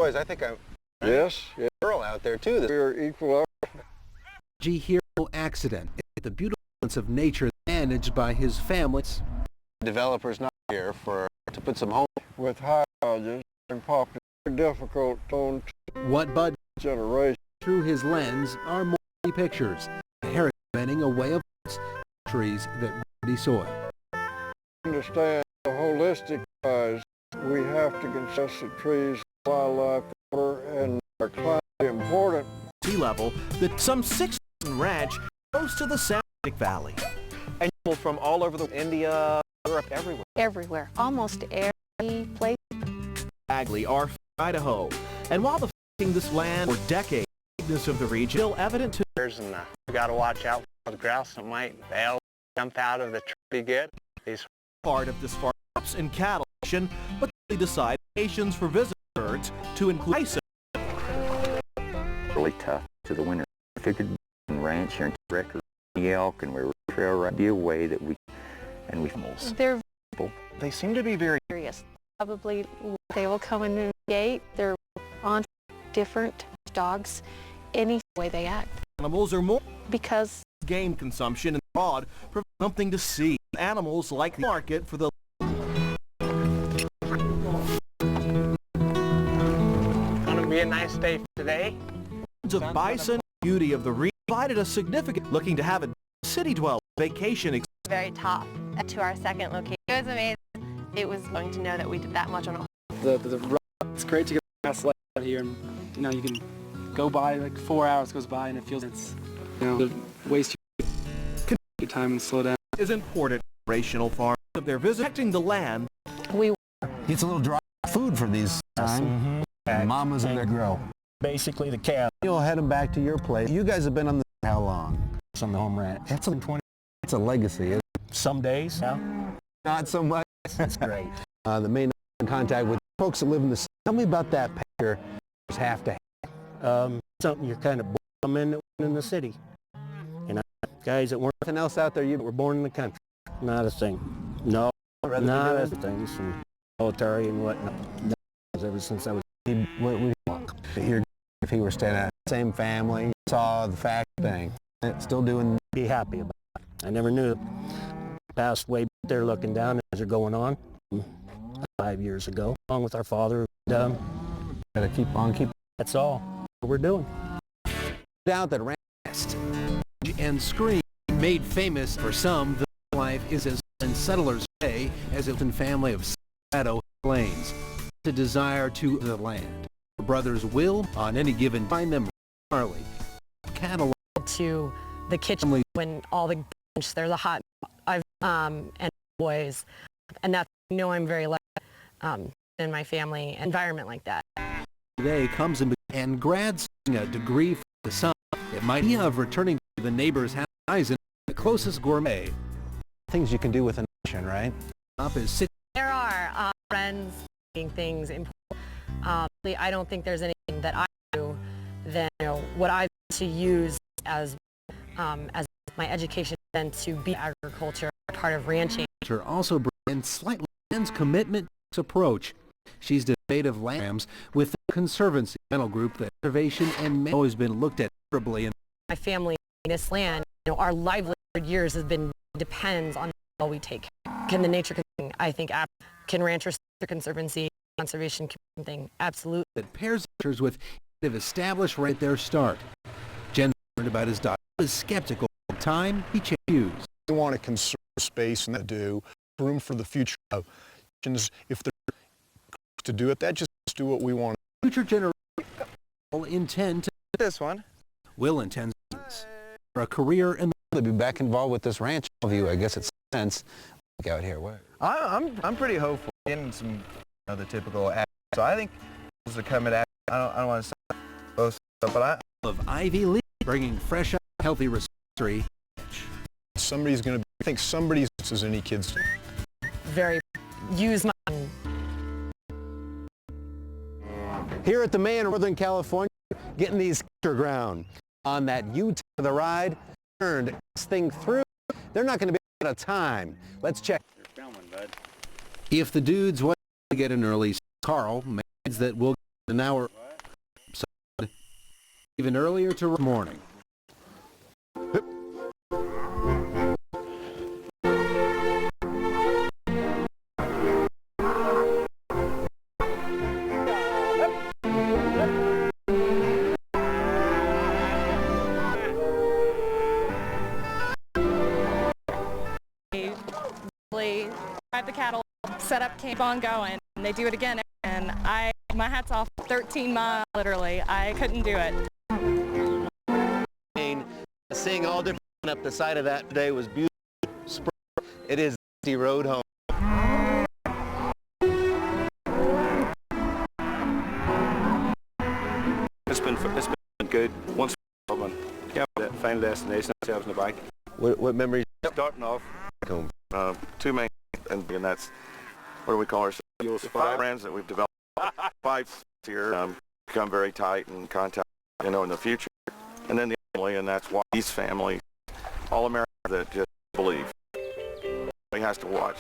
Boys, I think I'm Yes. girl out there too. We are equal. Hero accident. The beautiful balance of nature managed by his family. Developers not here to put some home. With high values and popular, difficult tone What Bud generation. through his lens are more pictures, inheriting a way of trees that ready soil. Understand the holistic wise, we have to consider the trees, wildlife, water, and our climate important. Sea level that some 6,000 ranch close to the Atlantic Valley. And people from all over India, Europe, everywhere. Everywhere, almost every place. Bagley are from Idaho, and while the this land for decades, the bigness of the region still evident to And we got to watch out for the grouse that might they'll jump out of the tree to get these. part of this farm crops and cattle nation, but they decide nations for visitor birds to include bison. Really tough to the winter. Figured ranch here in record the elk, and we were trail right the way that we animals. They're They seem to be very curious. Probably they will come in the gate. They're on different dogs, any way they act. Animals are more Because game consumption and broad for something to see. Animals like the market for the gonna be a nice day today. of bison, beauty of the region, provided a significant looking to have a city dweller vacation. Very top to our second location. It was amazing. It was going to know that we did that much on a It's great to get grass like out here, and you can go by like 4 hours goes by and it feels the waste your time and slow down. Is important operational farms of their visiting the land. It's a little dry food for these time. Mamas and their grow. Basically the calf. You'll head them back to your place. You guys have been on the how long? It's on the home ranch. That's 20. It's a legacy. Isn't it? Some days, yeah. Not so much. That's great. The main contact with folks that live in the city. Tell me about that picture. Have to. Something you're kind of born in the city. Guys that weren't Nothing else out there. You were born in the country. Not a thing. No, not a thing. Some military and whatnot. No, ever since I was. If he were staying at the same family, saw the fact thing, still doing. Be happy about it. I never knew. Passed way back there looking down as they're going on. 5 years ago, along with our father. Gotta keep on keep. That's all we're doing. Down that ran. And Scream, made famous for some, the life is as in settlers' day as it in family of Colorado Plains. The desire to the land. Brothers will, on any given find them Charlie. Cattle to the kitchen when all the they're the hot and boys, and that's I'm very lucky in my family environment like that. Today comes in and grads a degree for the son. It might be of returning to the neighbor's house in the closest gourmet. Things you can do with a nation, right? Up is sitting. There are friends making things important. I don't think there's anything that I do than what I to use as my education than to be agriculture, part of ranching. Also brings slightly men's commitment to approach. She's native lands with the Conservancy mental group that conservation and has always been looked at favorably. In my family, in this land, our livelihood years has been depends on how we take care. Can the nature, I think, can ranchers, the Conservancy, conservation thing, absolutely. That pairs with established right there start. Jen learned about his daughter. He was skeptical. Time he changed. We want to conserve space and do room for the future of generations. If they're to do it, that just do what we want. Future generations will intend to will intend for a career in They'll be back involved with this ranch view. I guess it's sense out here. Where? I'm pretty hopeful. Getting some the typical. So I think those are coming at. I don't want to say both, but of Ivy League bringing fresh, healthy history. Somebody's going to. I think somebody's as any kids. Very use my. Here at the Mayan Northern California, getting these ground on that U-turn of the ride, turned this thing through. They're not going to be out of time. Let's check. If the dudes want to get an early, Carl means that we'll an hour even earlier to morning. Drive the cattle, set up, keep on going, and they do it again. And my hat's off. 13 miles, literally. I couldn't do it. Seeing all different up the side of that today was beautiful. It is the road home. It's been good. Once we got final destination, ourselves in the bike. What memories? Starting off, two main, and that's what do we call ourselves? 5 friends that we've developed. 5 here become very tight and contact, in the future. And then the family, and that's why these families, all Americans that just believe, he has to watch.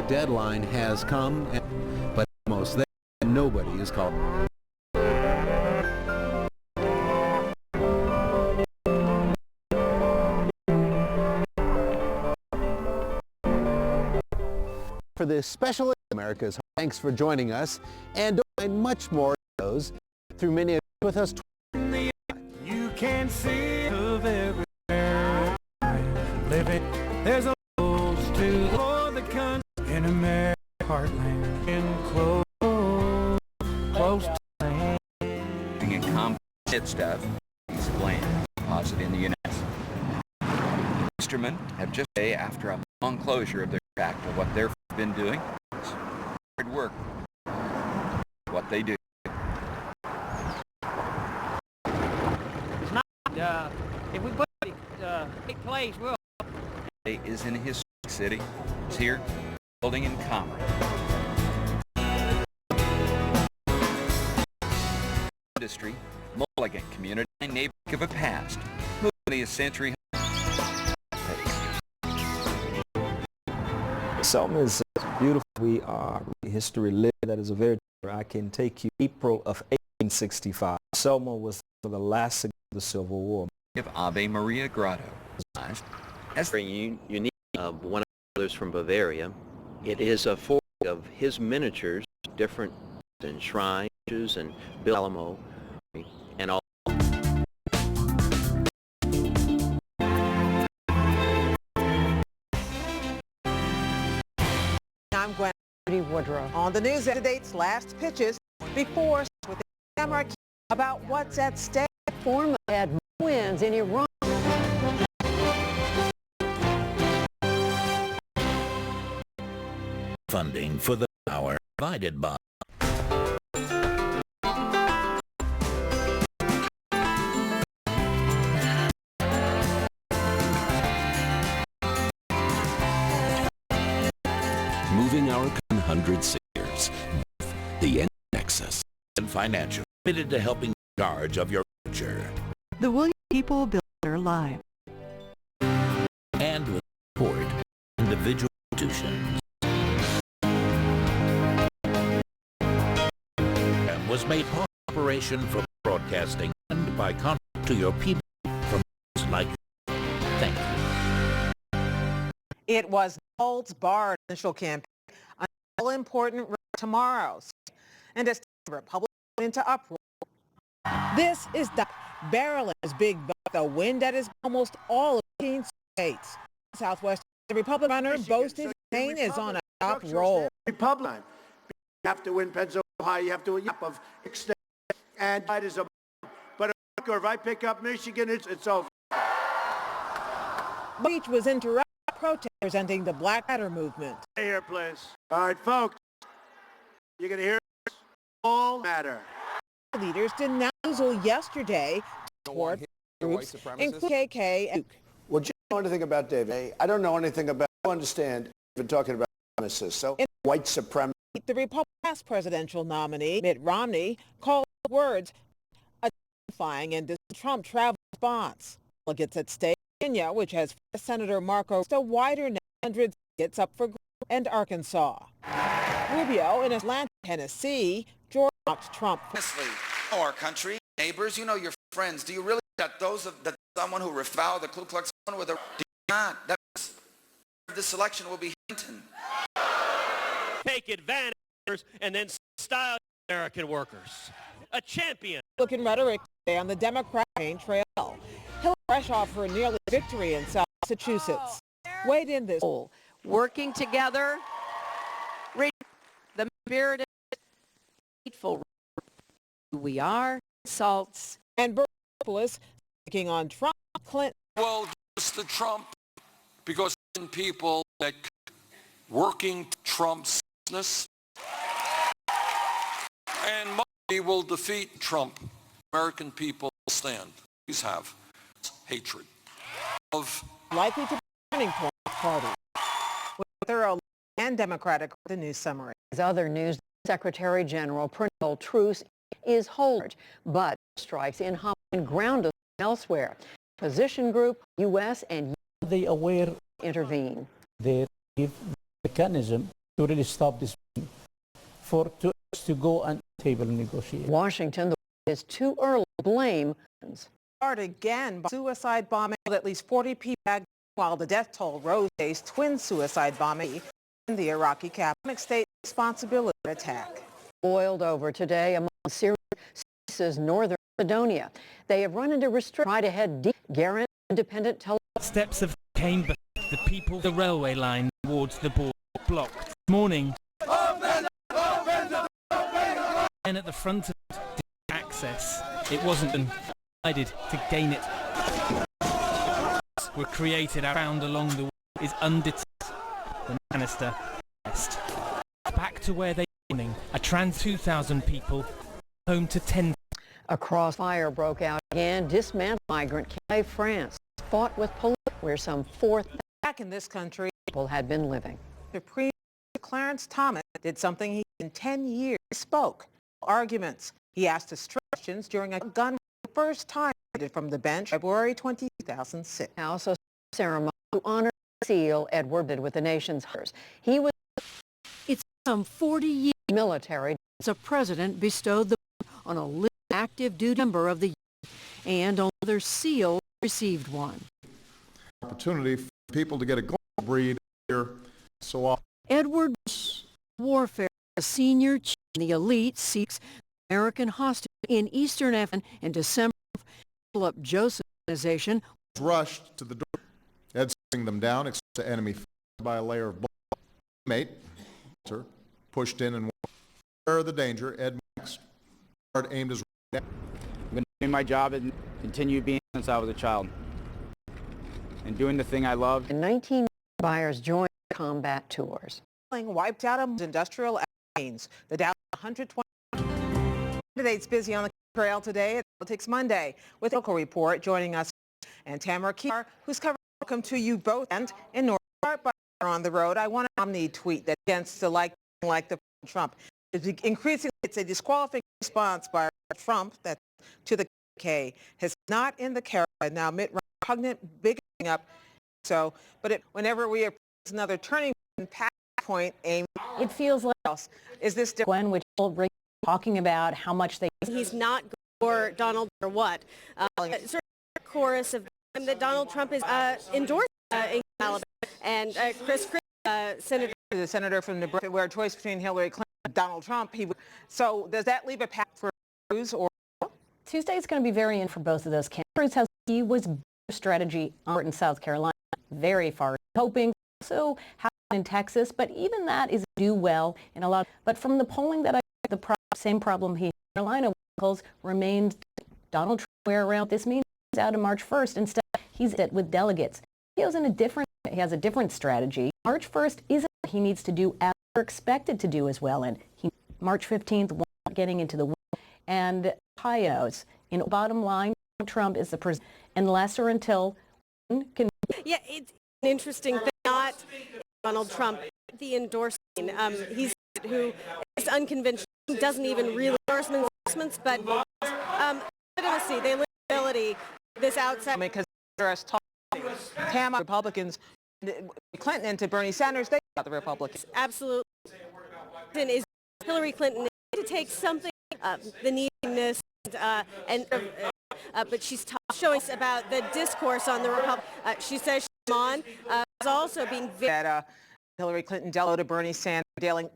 Deadline has come, but almost there, nobody is called. For this special America's Home. Thanks for joining us, and don't find much more shows through many with us. You can see of everywhere living. There's a close to the country in America's heartland, in close to land. And composite stuff is bland, deposited in the United States. Instrument have just day after a long closure of their track of what they've been doing. Hard work. What they do. If we put it take place, we'll. Is in his city. It's here, building in commerce. Industry, Mulligan community, and neighborhood of a past. Moving a century. Selma is beautiful. We are history lit. That is a very. I can take you April of 1865. Selma was the last of the Civil War. Of Ave Maria Grotto. As very unique one of the brothers from Bavaria, it is a form of his miniatures, different and shrines and Bill Alamo and all. I'm Gwen Woodrow. On the news, candidates' last pitches before with the camera about what's at stake. Former had wins in Iran. Funding for the hour provided by moving our 100 years, the Nexus and Financial committed to helping charge of your future. The William People Builder Live. And with support individual institutions. And was made part of operation for broadcasting and by contact to your people from like you. Thank you. It was Holt's Bar initial campaign, an all-important tomorrow, and as the Republic went into uproar. This is the barreling is big, but the wind that is almost all of 18 states. Southwest, the Republican runner boasted campaign is on a top roll. Republican, you have to win Pennsylvania, you have to win of extent, and that is a. But if I pick up Michigan, it's over. Speech was interrupted. Protest presenting the Black Matter movement. Stay here, please. All right, folks. You're going to hear this. All matter. Leaders denounced yesterday toward groups, including KK and Well, do you know anything about David? I don't know anything about. I understand. We've been talking about supremacists. So white supremacy. The Republican past presidential nominee Mitt Romney called words identifying and Trump travel response. Delegates at stake. Virginia, which has Senator Marco, a wider 100 gets up for and Arkansas. Rubio in Atlanta, Tennessee, George mocked Trump. Honestly, you know our country, neighbors, you know your friends. Do you really that that someone who refouled the Ku Klux Klan with a... Do you not? This election will be Hinton. Take advantage and then style American workers. A champion. Looking rhetoric today on the Democrat campaign trail. Hillary fresh off her nearly victory in South Massachusetts. Weighed in this poll. Working together, the spirit is hateful. Who we are, insults. And Bernie Sanders speaking on Trump, Clinton. Well, just the Trump, because people that working Trump's business and money will defeat Trump. American people stand. These have hatred of likely to be a turning point of the party. With thorough and Democratic, the news summary. As other news, Secretary General Pernille Truce is holding, but strikes in Hong Kong grounded elsewhere. Position group, U.S. and they aware intervene. They give mechanism to really stop this for us to go and table negotiate. Washington, the is too early to blame. Start again by suicide bombing with at least 40 people bagged, while the death toll rose. Day's twin suicide bombing in the Iraqi capital. State responsibility attack. Boiled over today among Syria's northern Macedonia. They have run into restrictions. Try to head deep. Garant independent television. Steps of Cambridge. The people, the railway line towards the border blocked. Morning. And at the front of access, it wasn't decided to gain it. Were created around along the way is undeterred. The Minister West. Back to where they were morning. A trans 2,000 people, home to 10. A crossfire broke out again. Dismantled migrant camp. France fought with police where some 4,000 back in this country people had been living. Supreme Clarence Thomas did something he in 10 years spoke. Arguments. He asked us questions during a gun first time from the bench February 20, 2006. House a ceremony to honor SEAL Edward did with the nation's heroes. He was it's some 40 years military. The president bestowed the on a living active duty member of the and another SEAL received one. Opportunity for people to get a gold breed here so often. Edward warfare, a senior chief in the elite seeks American hostage in Eastern Afghanistan in December. Philip Joseph organization rushed to the door, Ed setting them down, except to enemy by a layer of mate, pushed in and aware of the danger. Ed aimed his down. I've been doing my job and continue being since I was a child, and doing the thing I love. And 19 buyers joined combat tours. Wiped out of industrial gains. The Dow 120 candidates busy on the trail today at Politics Monday with a local report. Joining us and Tamara Kiar, who's covering. Welcome to you both and in North Part, but on the road. I want to Omni tweet that against the like the Trump. Increasingly, it's a disqualifying response by Trump that to the K has not in the carrot now. Mitt Romney repugnant bigging up. So, but whenever we approach another turning point, Amy, it feels like else is this Gwen, which will talking about how much they. He's not good for Donald or what? Sort of a chorus of that Donald Trump is endorsing in Alabama and Chris, senator. The senator from Nebraska, where a choice between Hillary Clinton and Donald Trump. So does that leave a path for Cruz or? Tuesday is going to be very in for both of those candidates. Cruz he was strategy in South Carolina, very far hoping so in Texas, but even that is do well in a lot. But from the polling that same problem he Carolina remained Donald Trump where around this means he's out on March 1st instead he's it with delegates. He has a different strategy. March 1st isn't what he needs to do as we're expected to do as well. And March 15th getting into the and Ohio's in bottom line Trump is the president unless or until can. Yeah, it's an interesting thing. Not Donald Trump, the endorsing. He's who is unconventional. He doesn't even really endorsements, but legitimacy, the eligibility, this outside. Because Tam Republicans, Clinton into Bernie Sanders, they got the Republicans. Absolutely. Is Hillary Clinton to take something, the neediness, but she's showing us about the discourse on the Republic. She says she's on, is also being that Hillary Clinton dealt to Bernie Sanders dealing.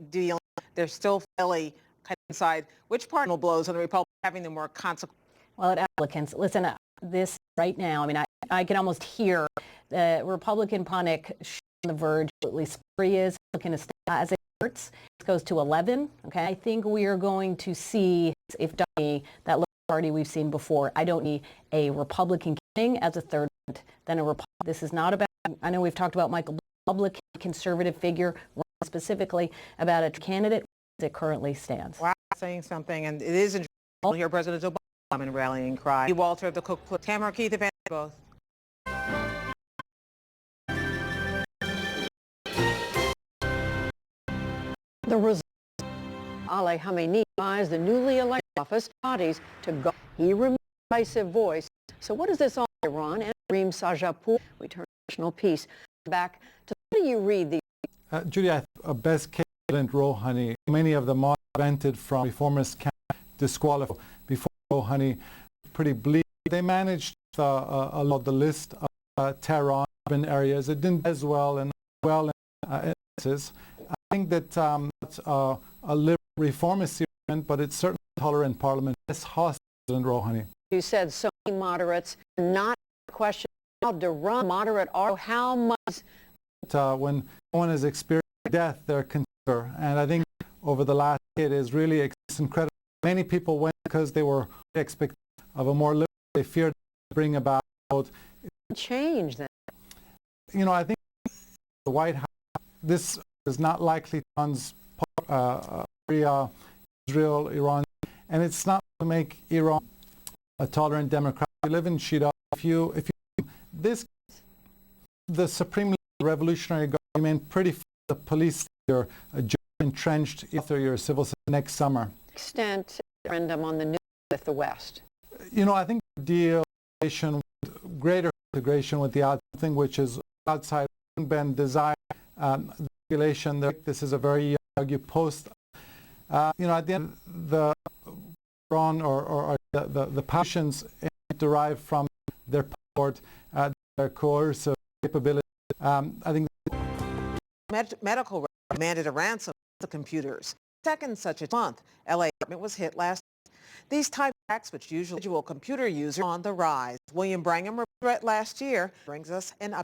They're still fairly kind of inside which part blows on the Republicans having the more consequence. Well, applicants, listen, this right now, I mean, I can almost hear the Republican panic on the verge, at least three is, as it hurts. It goes to 11, okay? I think we are going to see, if that little party we've seen before, I don't need a Republican king as a third, then a Republican. This is not about, I know we've talked about Michael, Republican conservative figure, specifically about a candidate as it currently stands. Wow, saying something, and it is interesting to hear President Obama in rallying cry. Walter of the Cook, Tamara Keith, advance both. The result, Ali Khamenei advised the newly elected office bodies to go. He removed a decisive voice. So what is this on Iran and Reem Sajapour? We turn to national peace. Back to, how do you read these? Judy, I think best case President Rouhani, many of them are prevented from reformist camp disqualified before Rouhani, pretty bleak. They managed a lot of the list of Tehran urban areas. It didn't as well in instances. I think that a liberal reformist movement, but it's certainly tolerant parliament. It's hostile President Rouhani. You said so many moderates, not a question how to run moderate or how much. When someone has experienced death, they're concerned. And I think over the last it is really incredible. Many people went because they were expecting of a more liberal. They feared to bring about change then. You know, I think the White House, this is not likely to Israel, Iran, and it's not to make Iran a tolerant democracy. We live in Shida. The Supreme Revolutionary Government pretty the police are entrenched after your civil next summer. Extent referendum on the new with the West. You know, I think the deal greater integration with the outside thing, which is outside been desire regulation. This is a very post. You know, at the end, the Iran or the passions derive from their power, their coercive capability. I think medical demanded a ransom of the computers. Second such a month, LA government was hit last. These type of attacks, which usually individual computer users, are on the rise. William Brangham reported last year brings us an update.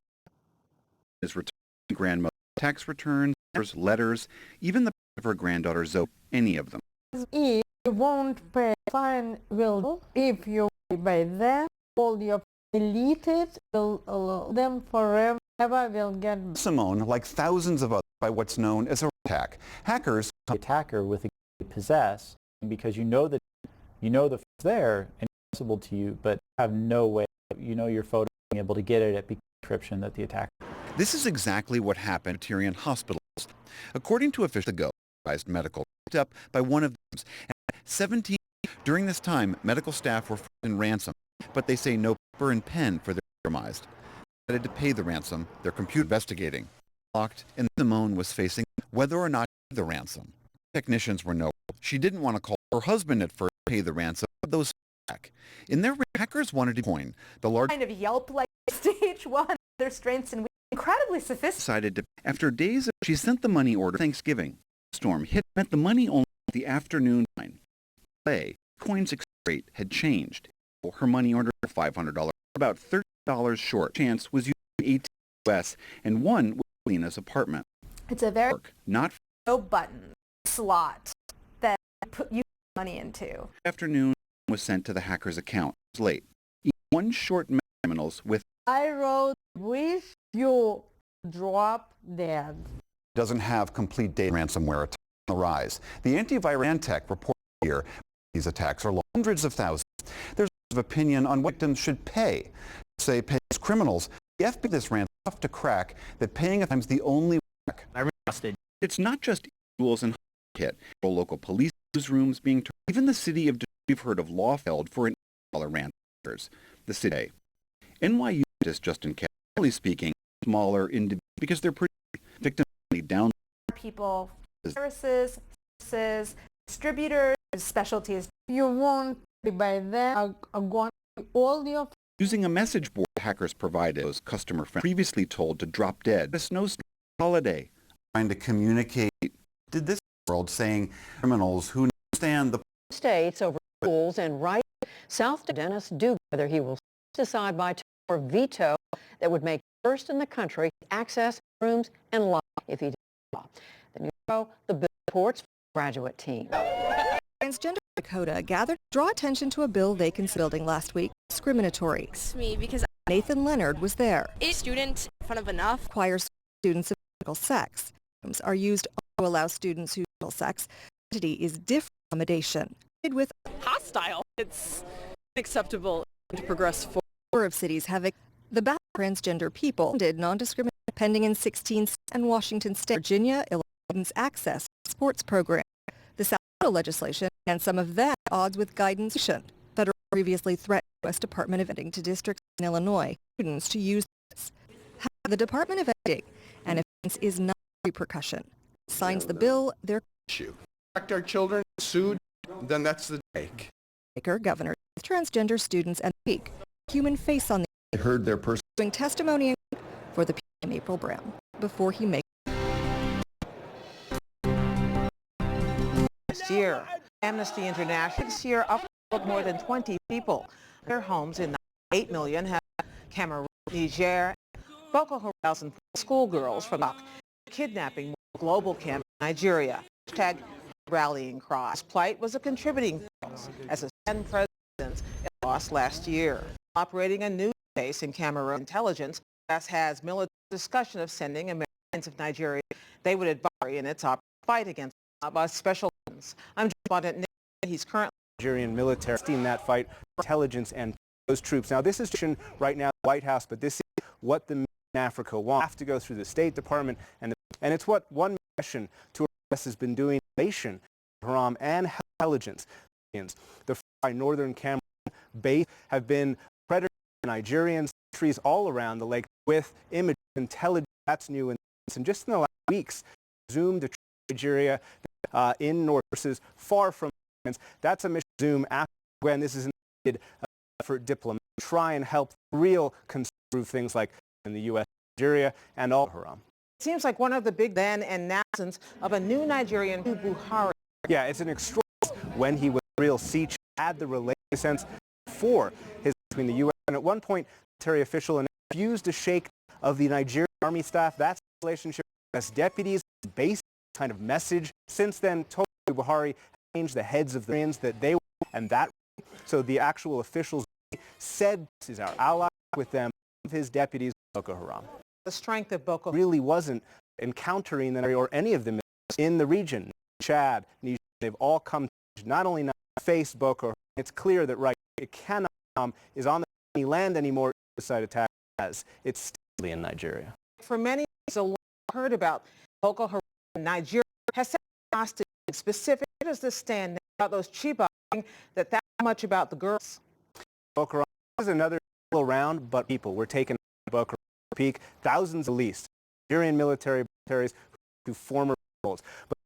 His return grandmother, tax returns, letters, even the of her granddaughter Zoe, any of them. If you won't pay fine, will if you pay by them, all your deleted, will allow them forever. Will get Simone, like thousands of others, by what's known as a attack. Hackers the attacker with a possess because you know the phone's there and it's possible to you, but have no way, your photo being able to get it at encryption that the attacker. This is exactly what happened at Tyrian hospitals. According to officials ago, medical picked up by one of them. At 17 during this time, medical staff were in ransom, but they say no paper and pen for their compromised. They had to pay the ransom. Their computer investigating locked, and Simone was facing whether or not to pay the ransom. Technicians were no. She didn't want to call her husband at first to pay the ransom, but those back. In their hackers wanted to coin the large kind of Yelp-like stage one. Their strengths and incredibly sophisticated. After days, she sent the money order. Thanksgiving storm hit. Meant the money only the afternoon. Coin's rate had changed. Her money order $500, about $30 short. Chance was using 18 US and one was Lena's apartment. It's a very not no button slot that you put money into. Afternoon was sent to the hacker's account. It was late. One short criminals with I wrote, wish you drop dead. Doesn't have complete data ransomware attack on the rise. The antivirus Antec report here these attacks are hundreds of thousands. There's of opinion on what victims should pay. Say pay as criminals. The FBI this ransom tough to crack that paying at times the only crack. It's not just individuals and hit. Local police newsrooms being turned. Even the city of we've heard of law held for an $1 the city. NYU is Justin Kelly speaking smaller individuals because they're pretty victim down people, services, distributors, specialties. You won't buy them. Are going to all your. Using a message board hackers provided those customer friends previously told to drop dead a snowstorm holiday. Trying to communicate did this world saying criminals who understand the states over schools and right. South Dennis Duke whether he will decide by or veto that would make first in the country access rooms and law if he did. The bill reports for the graduate team. Transgender Dakota gathered to draw attention to a bill they considered building last week, discriminatory. It's me because Nathan Leonard was there. a student in front of enough Requires students of identical sex. Are used to allow students whose sex identity is different accommodation. With hostile. It's unacceptable to progress forward. a number of cities have the battle for transgender people did non-discrimination pending in 16 and Washington State, Virginia, Illinois access to sports program. The South Dakota legislation and some of that at odds with guidance. Federal previously threatened the U.S. Department of Editing to districts in Illinois students to use this. However, the Department of Editing and offense is not a repercussion. Signs the bill, their issue. Our children sued, then that's the take. Governor transgender students and week human face on the I heard their person doing testimony for the PM April Brown before he makes. This year, Amnesty International this year up more than 20 people. Their homes in 8 million have Cameroon, Niger, Boko Haram, 1,000 schoolgirls from kidnapping global camp in Nigeria. Hashtag rallying cry. This plight was a contributing cause as the 10 presidents lost last year. Operating a news base in Cameroon intelligence, as has military discussion of sending Americans of Nigeria. They would advise in its fight against special weapons. I'm Respondent Nick. He's currently Nigerian military in that fight, intelligence and those troops. Now this is right now the White House, but this is what the men in Africa want. Have to go through the State Department and it's what one mission to us has been doing nation, Haram and intelligence. The northern Cameroon base have been predators of Nigerian countries all around the lake with image intelligence. That's new and just in the last weeks zoomed to Nigeria in north versus far from. That's a mission zoom after when this is needed for diplomacy try and help real conservative things like in the U.S., Nigeria, and all Haram. It seems like one of the big then and absence of a new Nigerian Buhari. Yeah, it's an extraordinary when he was a real siege had the related sense for his between the U.S. and at one point military official and refused to shake of the Nigerian army staff. That's the relationship as deputies based kind of message. Since then, Buhari changed the heads of the Syrians that they were, and that so the actual officials said this is our ally with them of his deputies Boko Haram. The strength of Boko really wasn't encountering them or any of them in the region. Chad, Niger, they've all come to not only not face Boko Haram, it's clear that it cannot is on the land anymore suicide attack as it's still in Nigeria. For many years, heard about Boko Haram in Nigeria has said hostage specific. Where does this stand about those cheap that much about the girls? Boko Haram is another around, but people were taken Boko Haram peak, thousands at least. Nigerian militaries to former roles. But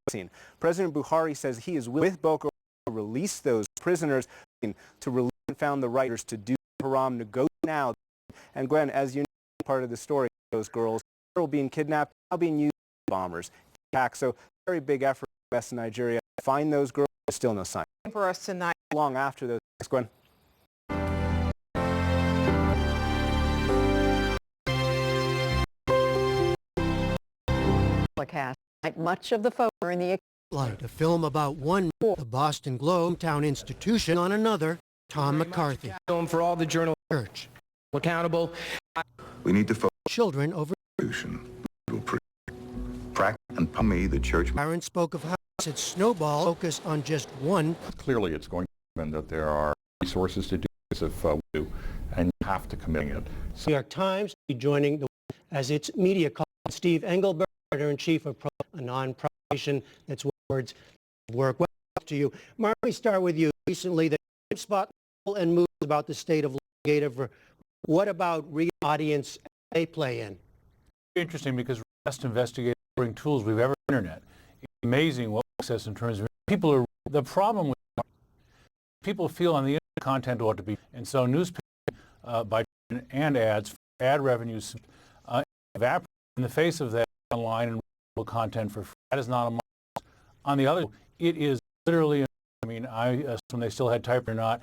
President Buhari says he is with Boko Haram to release those prisoners to release and found the writers to do Haram negotiate now. And Gwen, as you know, part of the story, those girls are being kidnapped, now being used as bombers. So very big effort in West Nigeria to find those girls. There's still no sign. For us tonight. Long after those. Thanks, Gwen. Much of the photo are in the Light, a film about one, the Boston Globe town institution, on another, Tom McCarthy. Film for all the journalists Church. Accountable. We need to focus Children over practice and me, the church. Parents spoke of how it's snowball focus on just one. Clearly, it's going to mean that there are resources to do this if we do, and you have to commit it. New York Times will be joining as its media call. Steve Engelberg, editor-in-chief of a non-profit that's words work. Well, to you, Mark. Let me start with you. Recently, the spot and moves about the state of litigation. What about real audience they play in? Interesting because best investigators bring tools we've ever internet. It's amazing what access in terms of people are The problem with people feel on the internet content ought to be, and so newspaper by and ads, ad revenues evaporate in the face of that online and content for free. That is not a model. On the other, it is literally, I mean, when they still had type or not.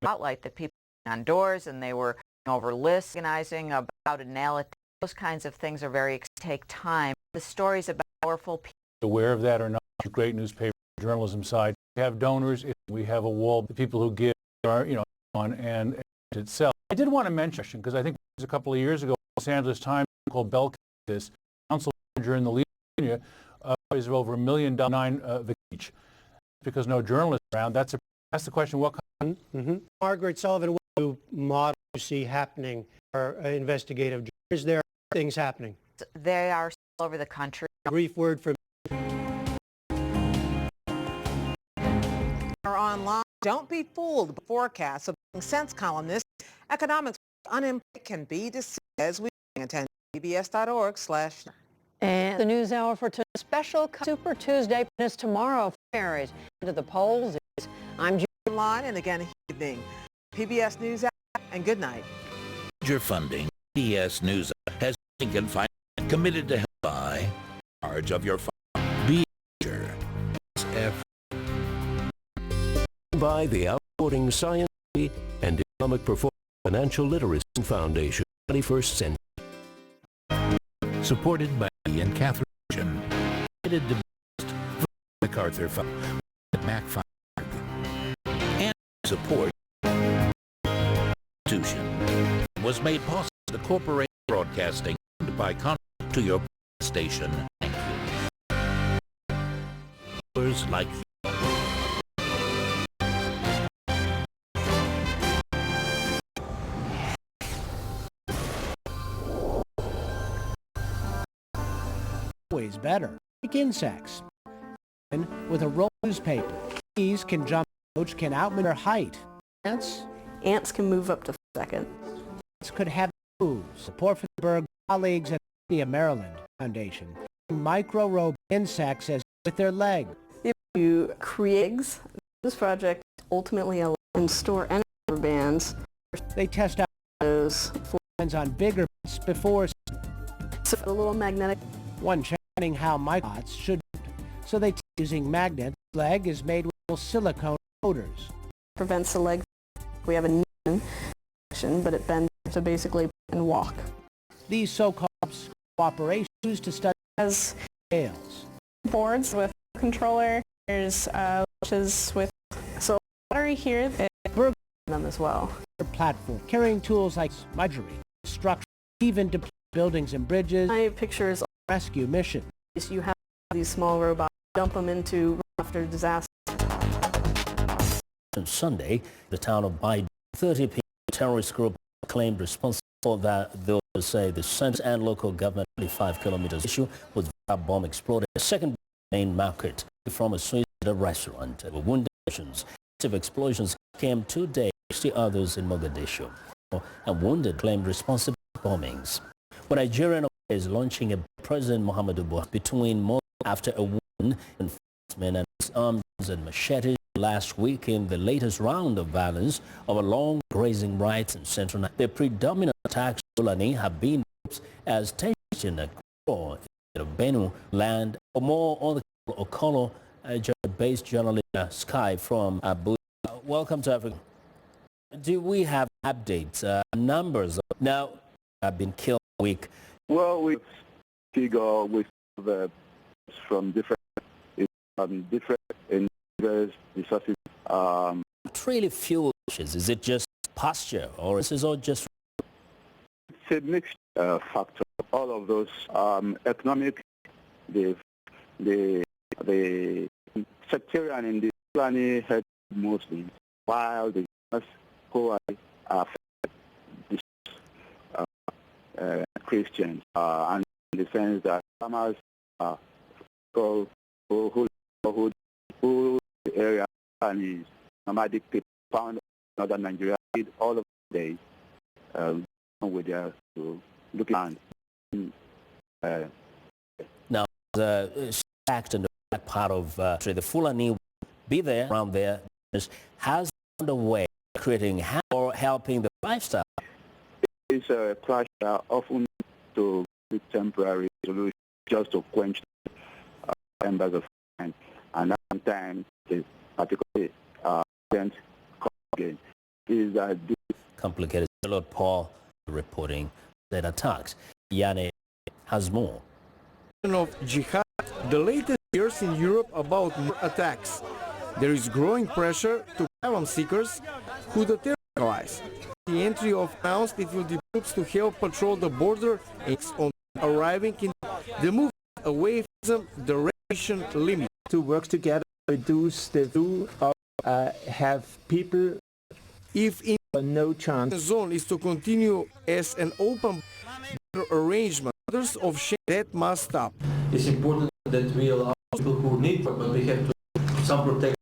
Spotlight that people on doors and they were over lists, organizing about analysis, those kinds of things are very take time. The stories about powerful people. Aware of that or not, great newspaper journalism side. We have donors, we have a wall, the people who give are, on and itself. I did want to mention, because I think it was a couple of years ago, Los Angeles Times called Bell this council manager in the lead raised over $1 million each because no journalists around. That's the question. What kind Margaret Sullivan, what do models you see happening or investigative? Is there things happening? They are all over the country. A brief word from Are online. Don't be fooled by forecasts of sense columnists. Economics unemployment can be deceived as we attend pbs.org/. And the news hour for today's special Super Tuesday is tomorrow. Married into the polls. I'm Online and again evening. PBS News app and good night. Major funding. PBS News has been confined and committed to help by charge of your fund. Be sure. By the Outboarding Science and Economic Performance Financial Literacy Foundation, 21st Century. Supported by Ian Catherine. Headed to MacArthur Fund. Mac Fund. And support institution was made possible the corporate broadcasting by contact to your station. Thank you. Like always better. Like insects. And with a roll newspaper, bees can jump, coach can outmaneuver their height. Ants can move up to second. Ants could have moves. Support for the Berg colleagues at the Maryland Foundation. Micro-robe insects as with their leg. If you create eggs, this project ultimately allows you to store energy rubber bands. They test out those bands on bigger bands before. So a little magnetic. One checking how microbots should. So they using magnets. Leg is made with silicone motors. Prevents the leg. We have a action, but it bends to basically and walk. These so-called cooperations used to study as scales. Boards with controller. There's which with so battery here. We're them as well. Platform carrying tools like imagery, structure, even to buildings and bridges. My picture is rescue mission. You have these small robots, dump them into after disaster. On Sunday, the town of Biden, 30 people, terrorist group claimed responsible for that. Those say the Senate and local government 35 kilometers issue was a bomb exploded. A second main market from a suicide restaurant. Wounded nations. Active explosions came 2 days. 60 others in Mogadishu. And wounded claimed responsible for bombings. When Nigerian is launching a President Muhammadu Buhari between more after a wound in men and arms and machetes last week in the latest round of violence over long grazing rights in central Nigeria. The predominant attacks in Fulani have been as tension across in Benue land. For more on the Okolo, based journalist Sky from Abuja. Welcome to Africa. Do we have updates, numbers now have been killed a week? Well, we figure with from different resources. What really fuels? Is it just pasture, or is it all just? It's a mixed factor. All of those economic, the sectarian in the Fulani head mostly, while the who are Christians, and in the sense that farmers who the area and nomadic people found in northern Nigeria all of the day with their looking land. Now, the fact in the back part of the Fulani be there around there has found a way of creating or helping the lifestyle. It's a clash that often to be temporary solution just to quench embers of fire, and sometimes it's particularly again is that Complicated. Lord Paul reporting that attacks. Yane has more. Of jihad, the latest years in Europe about more attacks. There is growing pressure to asylum seekers who the terrorize. The entry of announced it will deploy troops to help patrol the border and on arriving in the movement away from the duration limit. To work together, reduce the have people. If in no chance the zone is to continue as an open arrangement, others of that must stop. It's important that we allow people who need, but we have to some protection.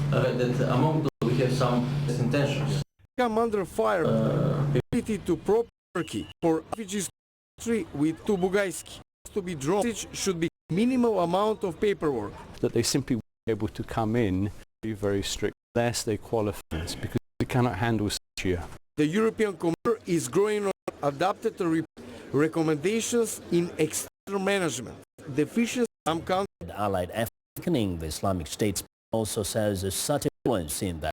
That among those we have some intentions. Come under fire. Ability to prop Turkey for refugees with Tubugaiski to be drawn should be minimal amount of paperwork. That they simply won't be able to come in, be very strict, unless they qualify, because we cannot handle such a. The European Commission is growing on adapted to recommendations in external management. Deficiency some countries. The Allied weakening the Islamic State also says there's such influence in that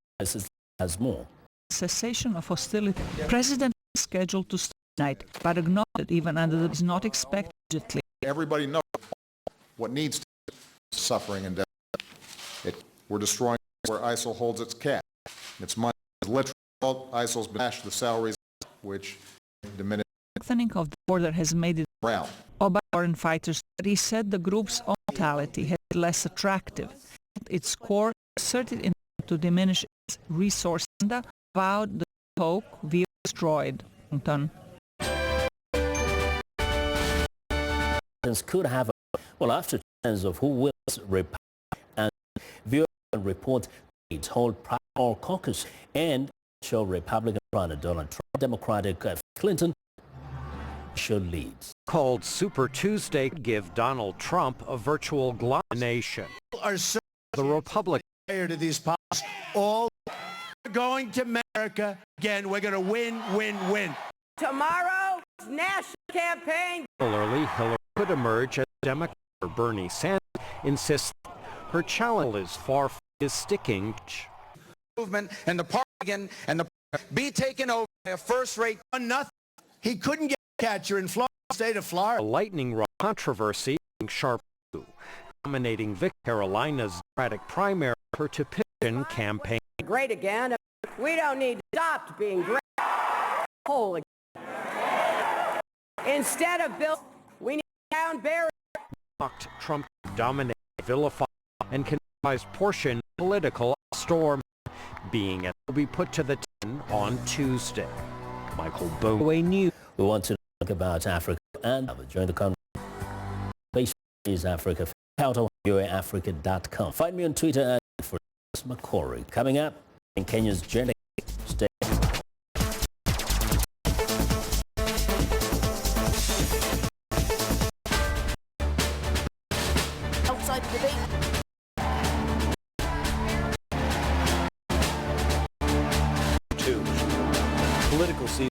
has more. Cessation of hostility. President is scheduled to start tonight, but acknowledged even under the is not expected immediately. Everybody knows what needs to be suffering and death. We're destroying where ISIL holds its cash. Its money is literally all ISIL's bashed the salaries, which diminish. Strengthening of the border has made it around. Obama foreign fighters said the group's own mentality has been less attractive. Its core asserted in to diminish its resource and vowed the poke will be destroyed. Could have after chance of who will report and view and report its whole prior caucus and show Republican President Donald Trump, Democratic Clinton should lead. Called Super Tuesday give Donald Trump a virtual nation. The Republican to these policies, all going to America again. We're going to win, win, win. Tomorrow, national campaign. Similarly, Hillary could emerge as Democrat. Bernie Sanders insists her challenge is far from his sticking. Movement and the party and the be taken over by a first-rate nothing. He couldn't get a catcher in Florida, state of Florida. A lightning rod controversy sharp dominating Vic Carolina's Democratic primary her to petition campaign. Great again. We don't need to stop being great. Holy. Instead of Bill, we need down barrier. Trump dominate, vilify, and convise portion political storm being it will be put to the 10 on Tuesday. Michael Boone. We want to talk about Africa and join the conversation. Facebook is Africa. Out on voaafrica.com. Find me on Twitter at for Macquarie. Coming up in Kenya's Jenny. Stay. Outside the debate. Political season.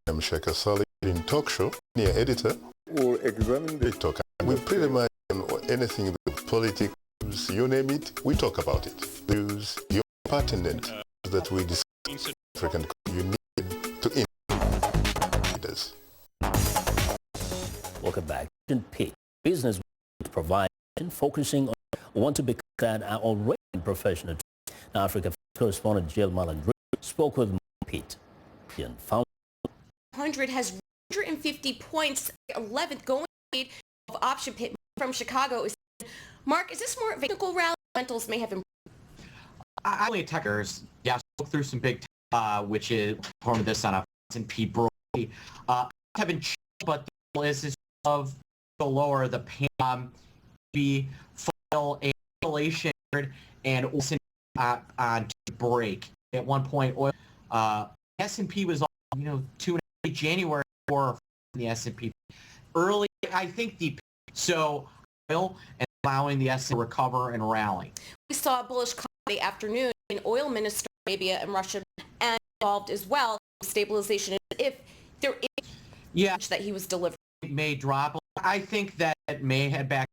I'm Sheikh Asali in talk show, near editor. We'll examine the talk. We pretty much anything, the politics, you name it, we talk about it. News, your pertinent that we discuss African, you need to leaders. Welcome back. Business provide focusing on want to become that are already in professional. Africa correspondent Jill Malandry spoke with Pete. 100 has 150 points, 11th going of option pit from Chicago. Mark, is this more technical rally? Fundamentals may have improved. Only attackers, spoke through some big, which is part of this on a and Pete Brody. Haven't changed, but the is of go lower, the be file a escalation and on to break. At one point, oil S&P was 2.5 January for the S&P. Early, I think so oil and allowing the S&P to recover and rally. We saw a bullish commodity afternoon in oil minister Arabia and Russia and involved as well stabilization if there is that he was delivering. It may drop. I think that it may head back,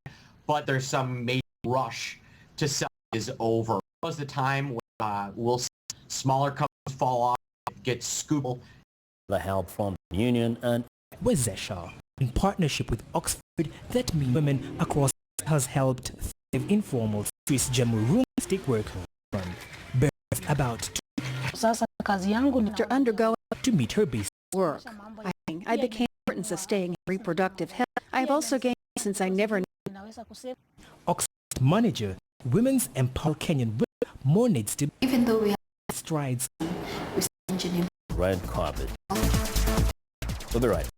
but there's some major rush to sell is over. It was the time when we'll see smaller companies fall off, get scooped. The help from the union and Wezesha, in partnership with Oxford, that means women across has helped save informal Swiss Jamu stick work fund. Birth about After undergoing to meet her basic work, I became importance of staying in reproductive health. I have also gained since I never knew. Oxford manager, women's empower Kenyan women more needs to even though we have strides. Red carpet. We'll be right.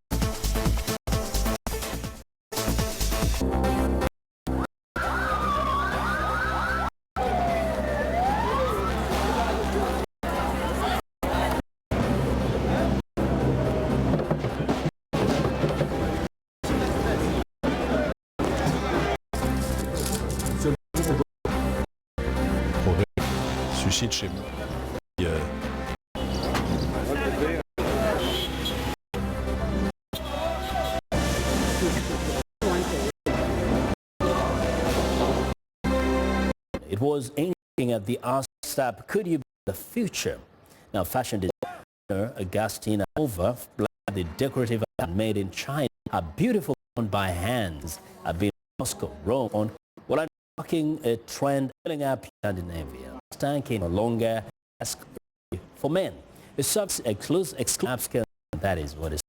Suscite chez moi. It was aiming at the art step. Could you be the future? Now, fashion designer Agustina Over, the decorative art made in China, are beautiful by hands, have been in Moscow, Rome. Well, I'm talking a trend filling up Scandinavia. Stanking no longer ask for men. A exclusive upscale, that is what is.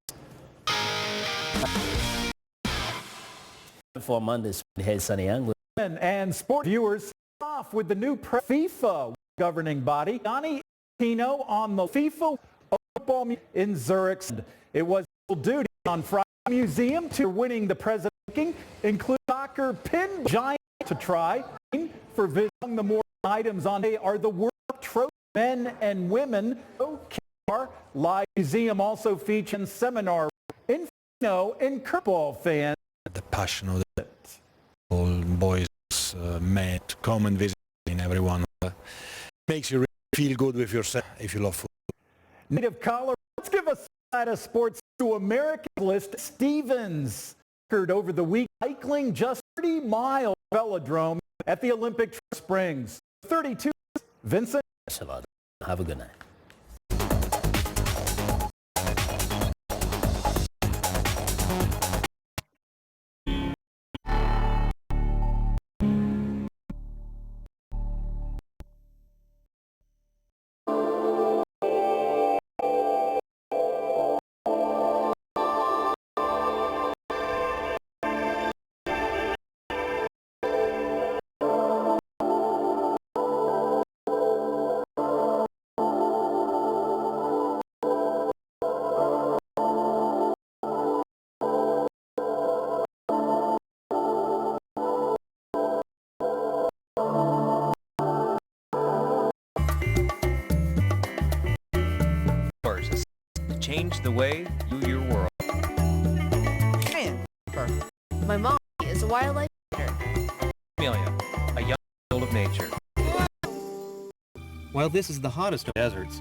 For Monday's Hey Sunny Young. And sport viewers off with the new FIFA governing body. Gianni Infantino on the FIFA football in Zurich. It was duty on Friday. Museum to winning the president include soccer pin giant to try for visiting. The more items on day are the world trophy men and women. Live museum also features seminar Infantino and football fans. The passion of it. All boys, men, come and visit in everyone. Makes you really feel good with yourself if you love football. Native Colorado. Let's give a side of sports to American list Stevens. Over the week, cycling just 30 miles velodrome at the Olympic Springs. 32. Vincent. Have a good night. Change the way you view your world. My mom is a wildlife trainer. Amelia, a young field of nature. While this is the hottest of deserts,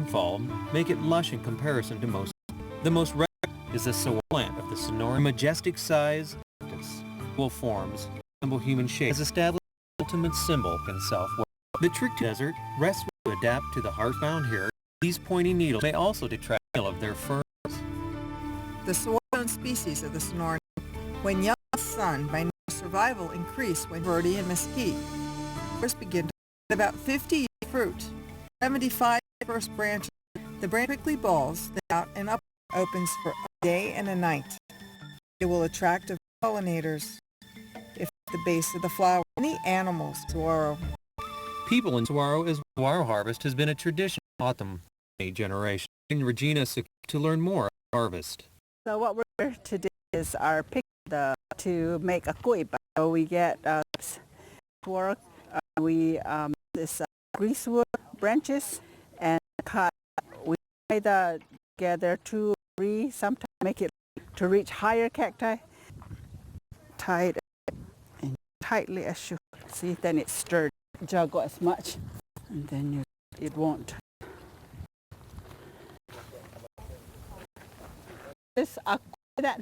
fall make it lush in comparison to most. The most rare is the saguaro plant of the Sonora. Majestic size, will forms, resemble human shape, has established the ultimate symbol and self-worth. The trick to desert rests to adapt to the heartbound here. These pointy needles may also detract of their furs. The swordstone species of the Sonora, when young sun, by survival increase when verde and mesquite. First begin to about 50 fruit, 75 first branches. The branch quickly balls out and up opens for a day and a night. It will attract pollinators if at the base of the flower. Many animals, saguaro. People in saguaro as saguaro harvest has been a tradition autumn generation. In Regina to learn more harvest. So what we're here to do is our pick the to make a kuiba. So we get work. We this greasewood branches and cut. We either gather 2 or 3, sometimes make it to reach higher cacti. Tie it and tightly as you see. Then it's stirred. Juggle as much, and then it won't. This that.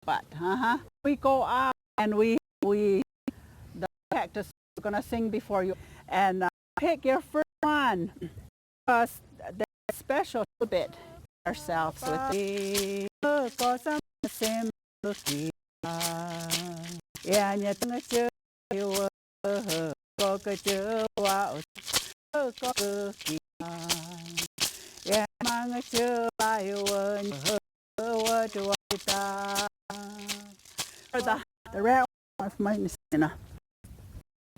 But we go out and we the cactus is gonna sing before you and pick your first one because they're special a bit ourselves with the the red one of mine is enough.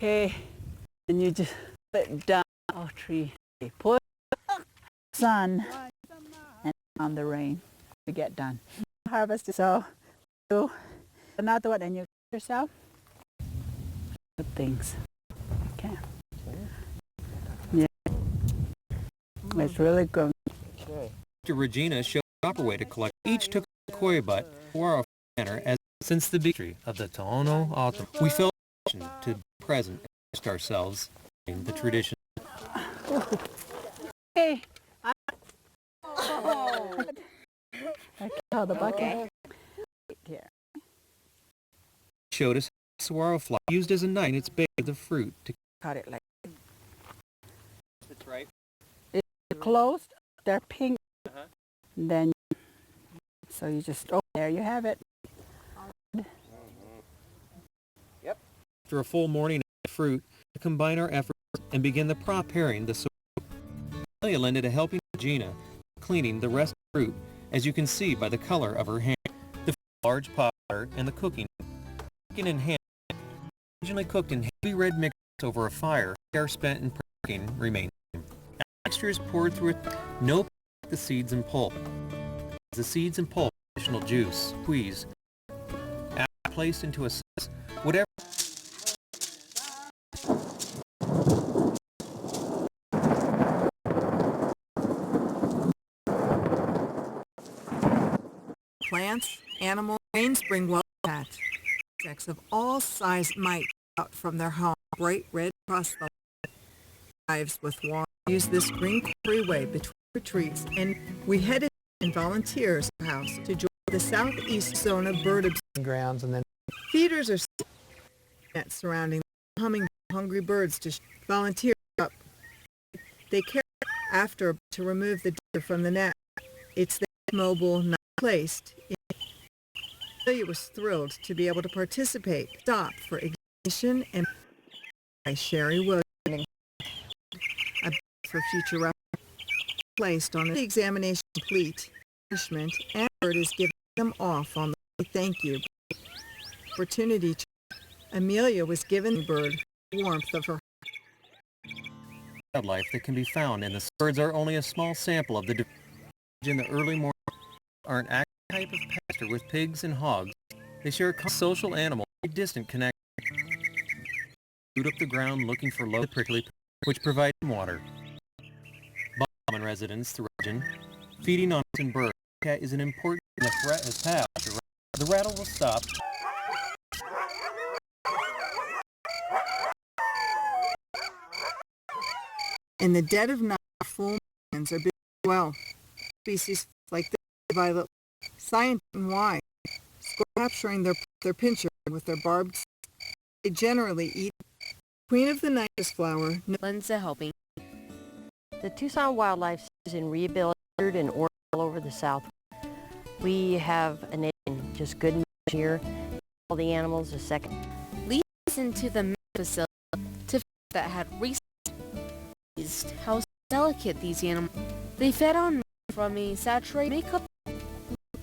Okay, and you just put it down. Oh, tree. Put sun and on the rain to get done. Harvest it. So do another one and you yourself. Good things. Okay. Yeah. It's really good. Okay. Dr. Regina showed the proper way to collect. Each took a koi butt for our manner as since the history of the Tohono Autumn. We felt to be present and immerse ourselves in the tradition. Hey. I saw the bucket. Here. Showed us saguaro flower used as a knife in its base of the fruit to cut it like. That's right. It's closed. They're pink. Then, so you just there you have it. Yep. After a full morning of fruit, to combine our efforts and begin the preparing the soil. Amelia lended a helping Regina, cleaning the rest of the fruit, as you can see by the color of her hand. The large pot and the cooking in hand, originally cooked in heavy red mix over a fire, air spent in cooking remains. The mixture is poured through it, no the seeds and pulp. As the seeds and pulp, additional juice, squeeze, after placed into a sauce, whatever. Plants, animals, rain spring wildcats. Insects of all sizes might out from their home, bright red across the lives with water. Use this green freeway between retreats, and we headed in volunteers' house to join the southeast zone of bird grounds, and then feeders are nets surrounding humming hungry birds to volunteer up. They care after to remove the deer from the net. It's mobile, not placed. Amelia was thrilled to be able to participate. Stop for ignition and by Sherry Williams. For future reference placed on the examination complete. Punishment and bird is giving them off on the thank you opportunity. Amelia was given the bird warmth of her Wildlife that can be found in the birds are only a small sample of the in the early morning are an active type of pasture with pigs and hogs. They share a social animal, a distant connection. Root up the ground looking for low prickly, which provide water. Common residents through the region, feeding on and birds. Cat is an important the threat has passed. The rattle will stop. In the dead of night, full moons are big well. Species like the violet, science and why, capturing their pincher with their barbed. They generally eat. Queen of the night is flower. Lends a helping. The Tucson Wildlife is in rehabilitated and all over the South. We have an just good here. All the animals a second. Lead us into the facility to that had recently how delicate these animals. They fed on from a saturated makeup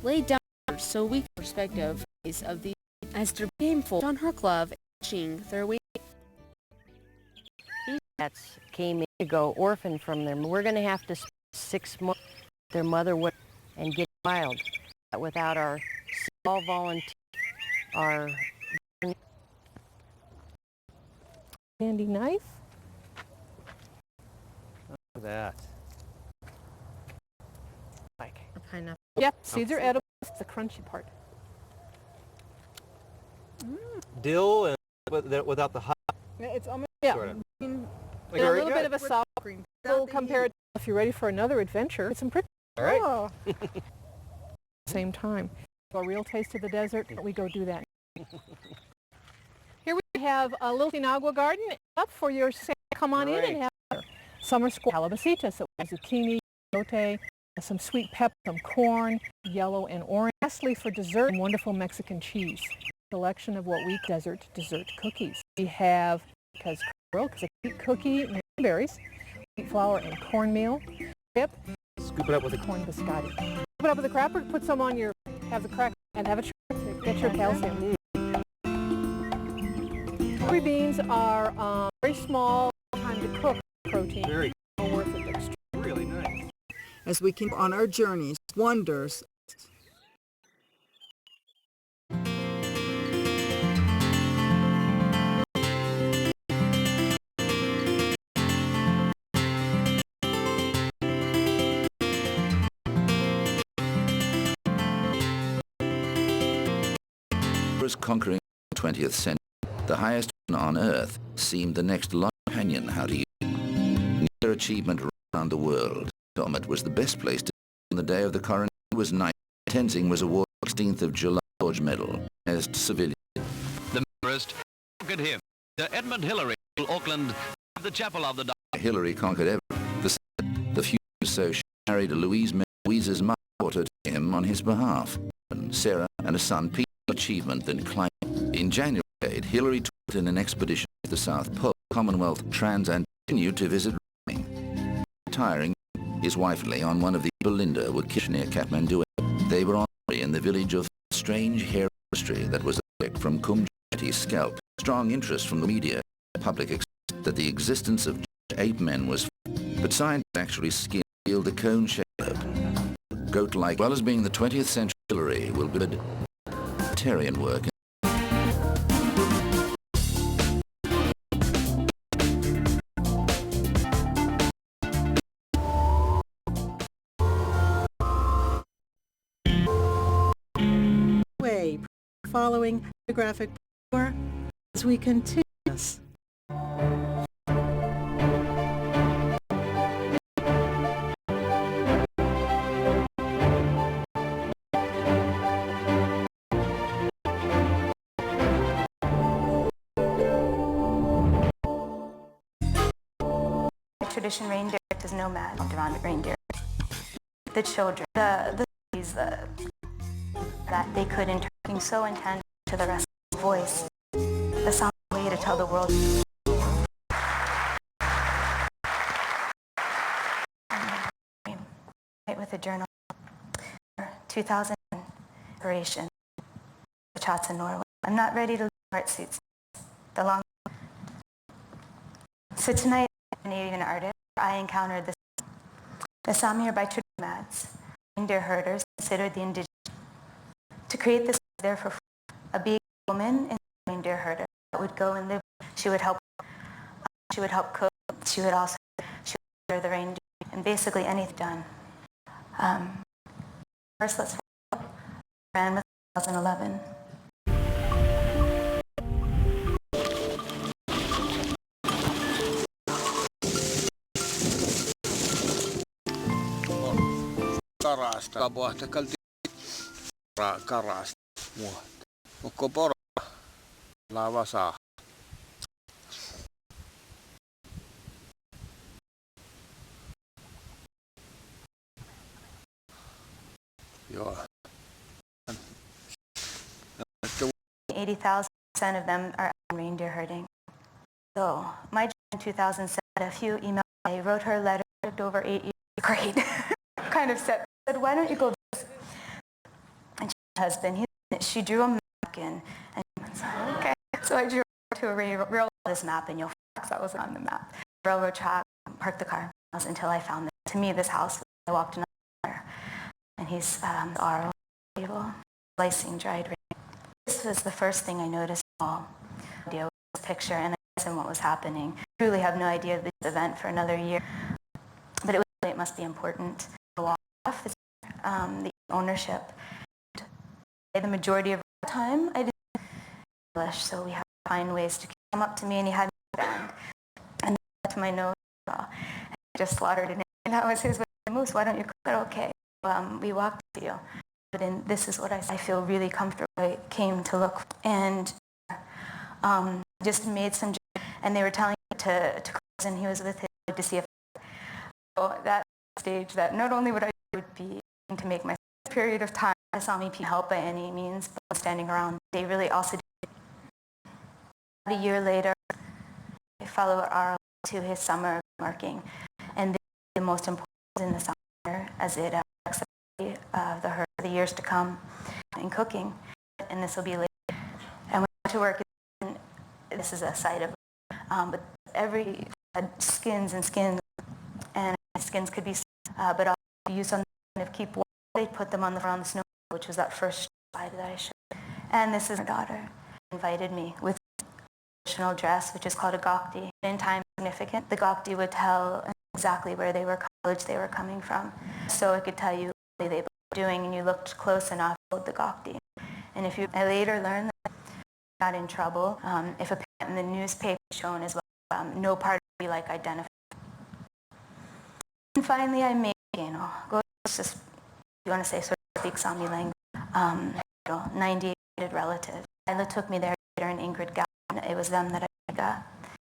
laid down so weak perspective of the as their painful on her glove etching their way. These cats came in to go orphan from them. We're going to have to spend 6 months their mother would and get wild without our small volunteer our handy knife. Look at that. Like A pineapple. yep, seeds are edible. It's the crunchy part. Dill and without the hot. It's almost yeah. Sort of. And Like a very little good. bit of a sour cream. We'll compare it. If you're ready for another adventure, get some prickles. All right. Oh. Same time. A real taste of the desert. We go do that. Here we have a little Sinagua garden up for your come on in and have summer squash, calabacita, so zucchini, elote, some sweet pepper, some corn, yellow and orange. Lastly, for dessert, wonderful Mexican cheese. Selection of what we dessert cookies. We have because a wheat cookie, berries, wheat flour and cornmeal. Dip. Scoop it up with a corn biscotti. Scoop it up with a cracker. Put some on your. Have the cracker and have it. Get your calcium. Coffee beans are very small, time to cook protein. Very worth it. Really nice. As we keep on our journeys, wonders. Conquering the 20th century, the highest on Earth seemed the next long companion how to use it. Neither achievement around the world. Comet was the best place to on the day of the coronation was night. Tenzing was awarded 16th of July George Medal as civilian. The Marist conquered him. Sir Edmund Hillary, Auckland, the chapel of the Hillary conquered everything. The few so she married Louise's mother daughter to him on his behalf. And Sarah and a son Pete. Achievement than climbing. In January, Hillary taught in an expedition to the South Pole, Commonwealth Trans, and continued to visit Rome. Retiring, his wife lay on one of the Belinda were killed near Kathmandu. They were on in the village of strange hair industry that was a effect from Kumjati's scalp. Strong interest from the media, public accepted that the existence of ape men was, but science actually skilled the cone-shaped goat-like, as well as being the 20th century Hillary will be good. Work. Way following photographic tour as we continue this. Tradition reindeer is nomad around reindeer. The children, the that they could in talking so intent to the rest of the voice. The song way to tell the world. With a journal, 2000 inspiration, Chats in Norway. I'm not ready to leave art suits. The long. So tonight. Canadian artist, I encountered the Sami are by tradition nomads, reindeer herders considered the indigenous. To create this there for a big woman in reindeer herder that would go and live. She would help cook. She would herder the reindeer and basically anything done. First, let's ran with 2011. Karasta kabohta kalti karasta muot. Ukko poro lavasa. Joo. 80,000% of them are reindeer herding. So my job in 2007 had a few emails. I wrote her a letter, took over 8 years. Great. Kind of said, why don't you go visit? And her husband, she drew a napkin. And I said, okay. So I drew to a real this map, and you'll because that was on the map. Railroad track, parked the car until I found it. To me, this house, I walked in there, and he's our table, slicing dried This was the first thing I noticed. Idea was this picture and what was happening. I truly have no idea of this event for another year, but it must be important to go off the ownership. The majority of the time I did English, so we had to find ways to come up to me, and he had me band and to my nose. I just slaughtered it, and that was his way. Moose, why don't you cook it? Okay. We walked to you. But this is what I feel really comfortable. I came to look and just made some, and they were telling me to close, and he was with his to see if so that stage that not only would I would be to make my period of time, I saw me help by any means, but standing around, they really also did. A year later, I followed our to his summer working, and the most important in the summer as it affects the herd for the years to come in cooking, and this will be later. And when I went to work, and this is a side of, but every skins, and skins could be, but also used on the keep warm. They put them on the snow, which was that first slide that I showed. And this is her daughter invited me with traditional dress, which is called a gokti. In time significant, the gokti would tell exactly where they were, college they were coming from. So it could tell you what they were doing, and you looked close enough with the gokti. And if you, I later learned that I got in trouble if a parent in the newspaper shown as well, no part would be like identified. And finally, I made, just, you want to say, sort of speak Sami language, 98 relatives. Isla took me there, Peter and Ingrid got, it was them that I got.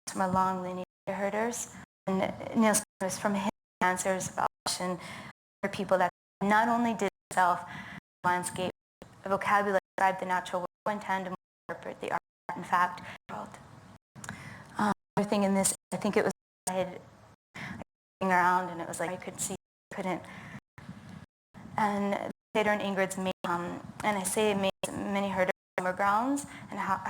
It's from a long lineage of herders. And Niels was from his answers of option for people that not only did self landscape, vocabulary describe the natural world, in tandem interpret the art, in fact, world. Other thing in this, I think it was, I had looking around and it was like I could see, couldn't. And Peter and Ingrid's made, and I say made many herders summer grounds and how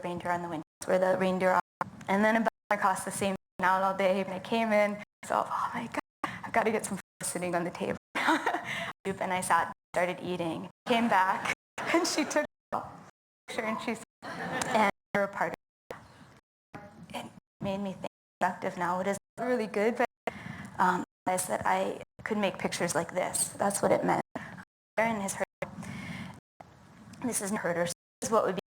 reindeer on the winters where the reindeer are. And then across the same out all day, and I came in, so oh my God, I've got to get some food sitting on the table. And I sat, started eating, came back, and she took a picture, and she said, and you're a part of it. It made me think productive now. It is really good, but I said I could make pictures like this. That's what it meant. And his herd. This isn't herders. This is what would be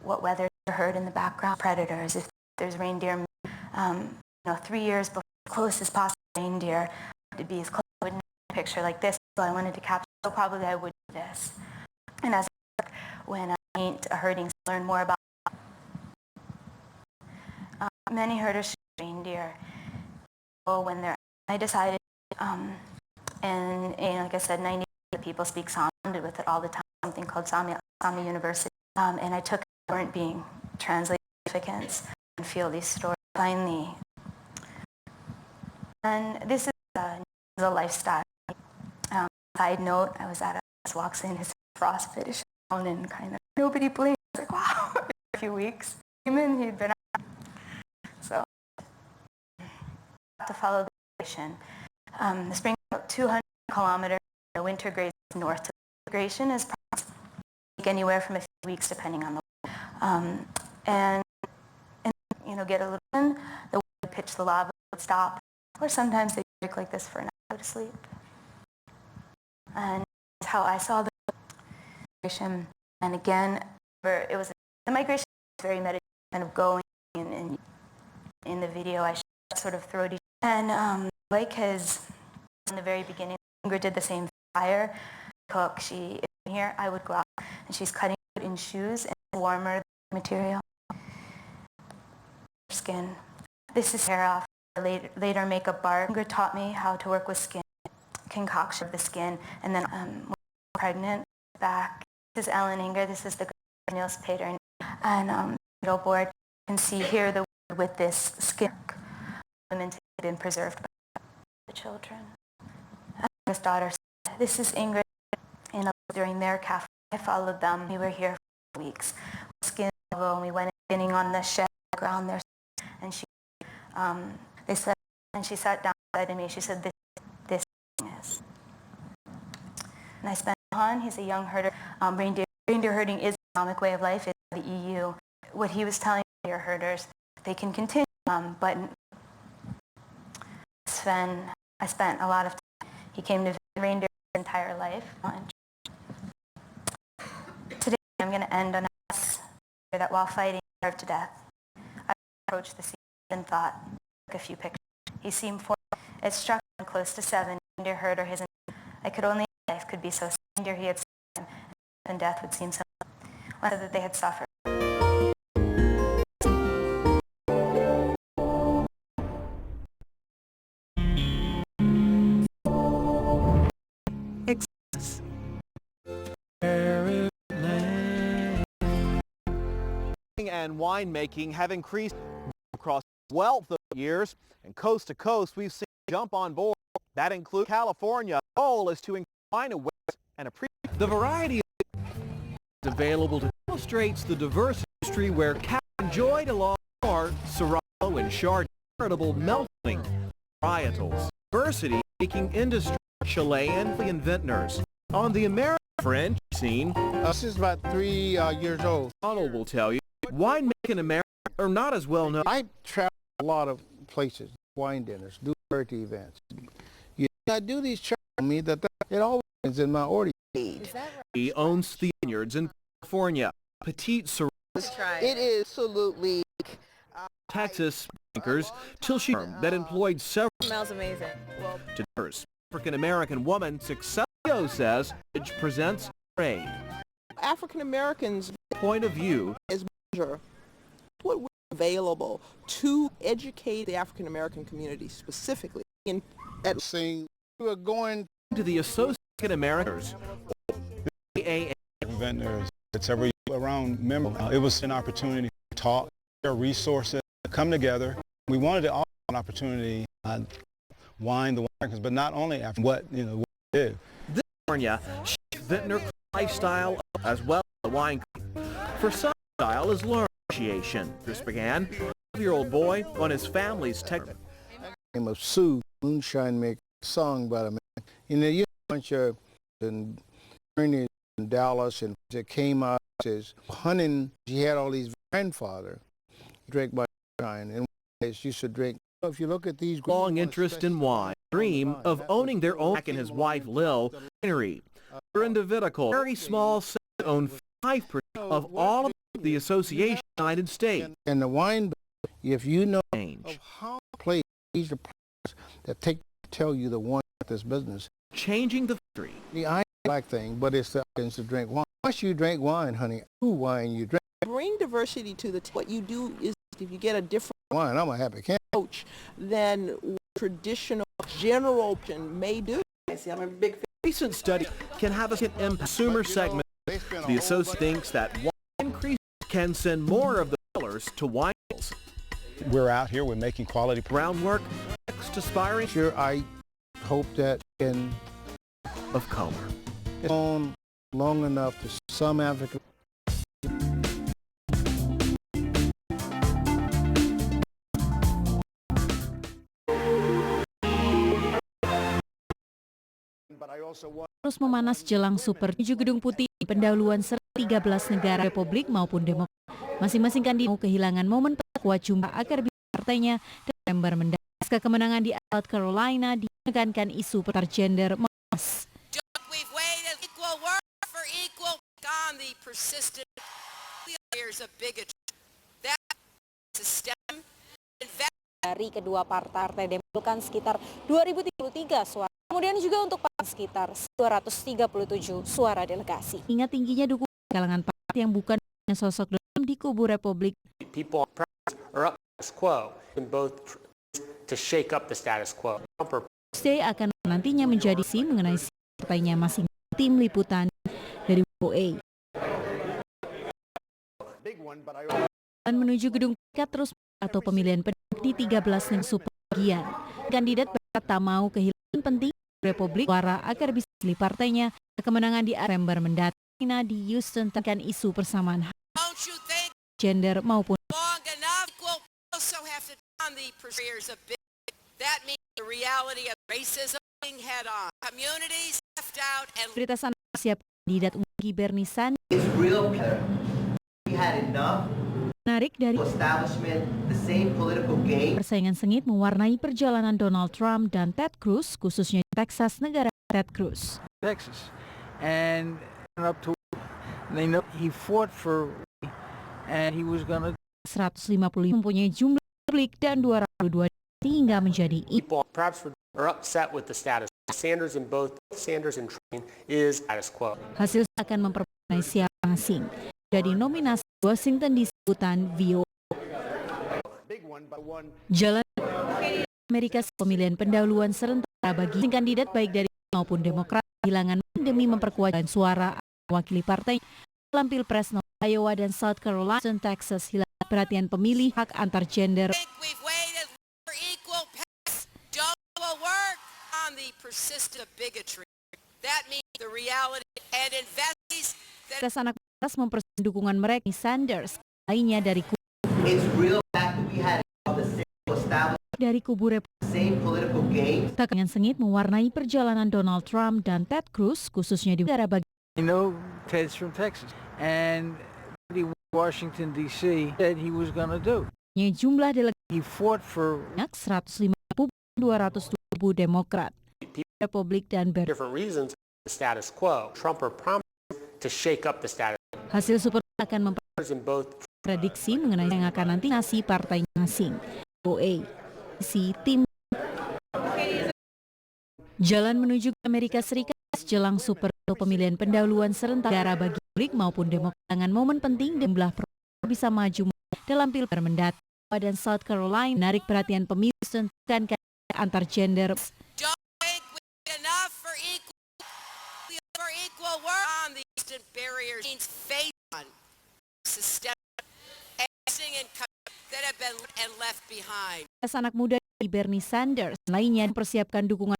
what weather the herd in the background. Predators. If there's reindeer, 3 years before the closest possible reindeer to be as close. I would make a picture like this. So I wanted to capture. So probably I would do this. And as when I paint a herding, learn more about many herders shoot reindeer. So when they're, I decided, and like I said, 90% of people speak Sami with it all the time. Something called Sami University, and I took weren't being translated significance and feel these stories finally. And this is a lifestyle. Side note, I was at a walks in his frostbite is down and kind of nobody blinked. I was like, wow, a few weeks. Came in, he'd been out. So to follow the migration. The spring about 200 kilometers, the winter grazing north to the migration is anywhere from a few weeks depending on the and get a little in, the would pitch the lava would stop, or sometimes they break like this for an hour to sleep. And that's how I saw the migration. And again, it was the migration was very meditative, kind of going and in the video I sort of throaty. And like his in the very beginning, Ingrid did the same fire cook. She here I would go out and she's cutting it in shoes and warmer material. Skin. This is hair off. Later makeup bar. Ingrid taught me how to work with skin, concoction of the skin, and then when pregnant back. This is Ellen Ingrid. This is the Niels Peter and middle board. You can see here the with this skin. Women have been preserved by the children. His daughter. This is Ingrid. During their cafe, I followed them. We were here for weeks. Skin and we went spinning on the shed ground there, and she, they said, and she sat down beside me. She said, "This is." And I spent on. He's a young herder, reindeer reindeer herding is an economic way of life in the EU. What he was telling reindeer herders, they can continue, but Sven, I spent a lot of time. He came to visit reindeer his entire life. Today I'm going to end on a that while fighting, he starved to death. I approached the scene and thought, took a few pictures. He seemed formed. It struck him close to 7. Reindeer herder his. I could only life could be so sad. Reindeer he had seen, and death would seem so. One said that they had suffered. And winemaking have increased across wealth of years, and coast to coast we've seen jump on board. That includes California. The goal is to increase wine awareness and appreciate the variety of available to illustrates the diverse industry where Cal enjoyed along our Syrah and Chardonnay veritable melting varietals. Diversity making industry Chilean and vintners. On the American French scene, this is about 3 years old. Donald will tell you, winemaking in America are not as well known. I travel a lot of places, wine dinners, do charity events. I do these charity me that it all is in my order. He owns the vineyards in California. Petite Syrah. It is absolutely Texas bankers till she that employed several. Smells amazing. Well, African-American woman Successio says it presents trade. African Americans' point of view is measure what we're available to educate the African American community specifically in at saying we are going to the Associated Americans. Vendors, it's every around member. It was an opportunity to talk, share resources, come together. We wanted to offer an opportunity wine the winemakers, but not only after what what we do. This California vintner lifestyle as well as the wine. For some, style is learned appreciation. This began a 12-year-old boy on his family's tech. Name of Sue, moonshine maker, song by the man. You a bunch of in Dallas and that came out as hunting. She had all these grandfather drank by moonshine and she used to drink. If you look at these long interest in wine, dream of owning their own. Back and his wife Lil winery. They're individual, very small, own 5% of all of the association in the United States. And the wine, if you know change of how play these are that tell you the one at this business. Changing the history. The I black thing, but it's the to drink wine. Once you drink wine, honey, who wine you drink. Bring diversity to the what you do is if you get a different wine, I'm a happy camp. Coach than traditional general may do. I see, I'm a big fan. Recent study can have a consumer segment. The associate thinks that wine increase can send more of the dollars to wine. We're out here, we're making quality groundwork, next aspiring. Sure, I hope that in of Comer. It's on long enough to some African. Terus memanas jelang Super Tujuh Gedung Putih di pendahuluan 13 negara Republik maupun Demokrat. Masing-masing kandidat kehilangan momen kuat jumlah agar bisa partainya Desember mendatang. Pasca kemenangan di South Carolina ditekankan isu pergender emas. Dari kedua partai Demokrat sekitar 2033 suara. Kemudian juga untuk sekitar 237 suara delegasi. Ingat tingginya dukungan kalangan partai yang bukan sosok dalam di kubu Republik. People are up status quo and both to shake up the status quo. Tuesday akan nantinya menjadi mengenai partainya masing tim liputan dari VOA. Dan menuju gedung tingkat terus atau pemilihan di 13 negara superbagian. Kandidat tak mau kehilangan penting Republik suara agar bisa pilih partainya kemenangan di Desember mendatang di Houston tekan isu persamaan gender maupun berita sana siap kandidat bagi Bernie Sanders. Menarik dari persaingan sengit mewarnai perjalanan Donald Trump dan Ted Cruz, khususnya di Texas, negara Ted Cruz. Texas, and up to they know he fought for, and he was gonna. 155 mempunyai jumlah publik dan 202 hingga menjadi people perhaps are upset with the status. Sanders and Trump is status quo. Hasil akan memperoleh siapa asing. Jadi nominasi Washington DC Hutan VO. Jalan Amerika pemilihan pendahuluan serentak bagi kandidat baik dari maupun Demokrat kehilangan demi memperkuat suara wakili partai dalam Pilpres Iowa dan South Carolina dan Texas hilang perhatian pemilih hak antar gender. Anak muda mempersiapkan dukungan mereka Sanders lainnya dari kubu Republik. Tekanan sengit mewarnai perjalanan Donald Trump dan Ted Cruz, khususnya di negara bagian. You know, Ted's from Texas, and Washington D.C. said he was going to do. Jumlah delegasi he fought for 150 200 Demokrat, Republik dan different reasons the status quo. Trump are promising to shake up the status. Hasil super akan memprediksi mengenai yang akan nanti nasi partai asing. OA si tim jalan menuju Amerika Serikat jelang super pemilihan pendahuluan serentak negara bagi publik maupun Demokrat dengan momen penting jumlah bisa maju dalam pilpres mendatang dan South Carolina menarik perhatian pemilih dan antar gender. Anak muda di Bernie Sanders lainnya mempersiapkan dukungan.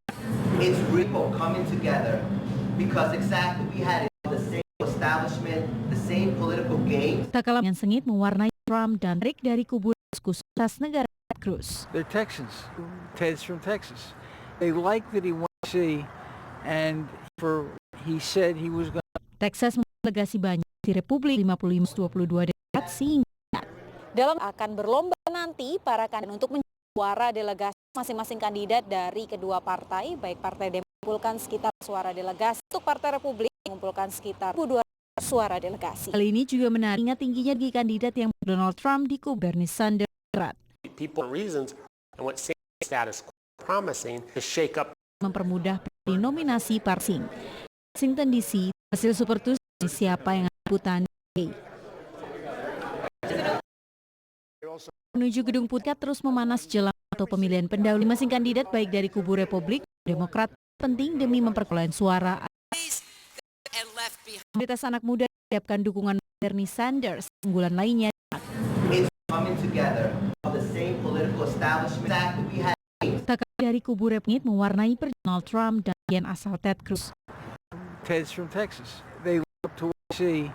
Tak kalah yang sengit mewarnai Trump dan Rick dari kubu khusus negara Cruz. They're Texans. Ted's from Texas. They like that he won to see, and he said he was going. Texas delegasi banyak di Republik 55-22 Demokrat sehingga dalam akan berlomba nanti para kandidat untuk suara delegasi masing-masing kandidat dari kedua partai, baik Partai Demokrat mengumpulkan sekitar suara delegasi, untuk Partai Republik mengumpulkan sekitar 200 suara delegasi. Hal ini juga menarik tingginya di kandidat yang Donald Trump di kubu Bernie Sanders. People reasons and what status promising to shake up. Mempermudah nominasi parsing. Washington DC hasil Super Tuesday siapa yang liputan menuju Gedung Putih terus memanas jelang atau pemilihan pendahulu masing kandidat baik dari kubu Republik Demokrat penting demi memperoleh suara. Komunitas anak muda siapkan dukungan Bernie Sanders unggulan lainnya. Tak dari kubu Republik mewarnai Donald Trump dan asal Ted Cruz. Ted's from Texas. They look to see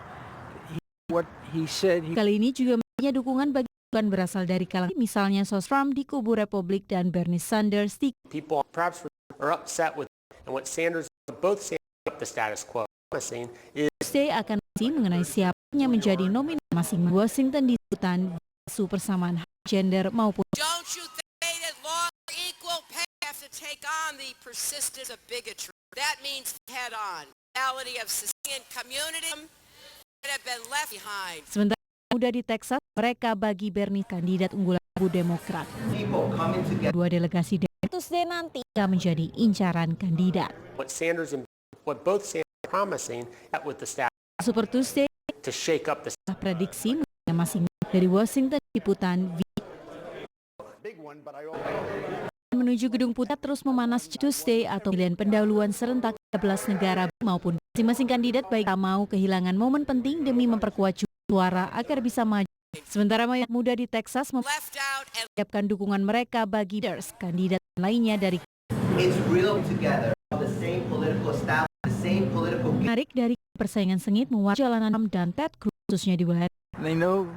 what he said. Kali ini juga punya dukungan bagi bukan berasal dari kalangan misalnya Trump di kubu Republik dan Bernie Sanders di. People perhaps are upset with and what Sanders both up the status quo. Tuesday akan masih mengenai siapanya menjadi nominasi masing Washington di hutan isu persamaan gender maupun. Sementara muda di Texas, mereka bagi Bernie kandidat unggulan kubu Demokrat. Dua delegasi Tuesday nanti akan menjadi incaran kandidat. What both promising with the staff. Super Tuesday to shake up the prediksi masing dari Washington liputan menuju Gedung Putih terus memanas Tuesday atau pemilihan pendahuluan serentak 13 negara maupun masing-masing kandidat baik tak mau kehilangan momen penting demi memperkuat suara agar bisa maju. Sementara mayat muda di Texas mempersiapkan dukungan mereka bagi kandidat lainnya dari menarik dari persaingan sengit mewarnai jalanan Trump dan Ted Cruz khususnya di wilayah. They know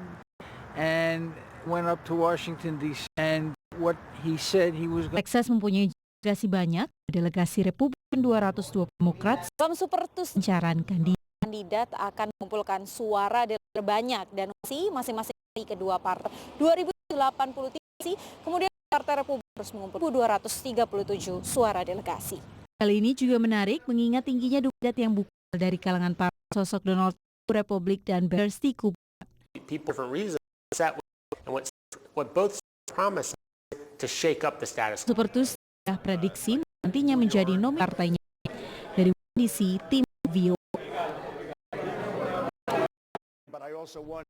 and went up to Washington D.C. and what he said he was. Texas mempunyai delegasi banyak, delegasi Republik 220 Demokrat. Dalam Super Tuesday incaran kandidat kandidat akan mengumpulkan suara terbanyak dan masing-masing dari kedua partai 2083 sih. Kemudian Partai Republik harus mengumpulkan 237 suara delegasi. Hal ini juga menarik mengingat tingginya dukungan yang bukan dari kalangan para sosok Donald Trump Republik dan Bernie Kubu. People for reasons that and what both promise to shake up the status quo. Seperti sudah prediksi nantinya menjadi nominasi partainya. Dari DC tim Vio.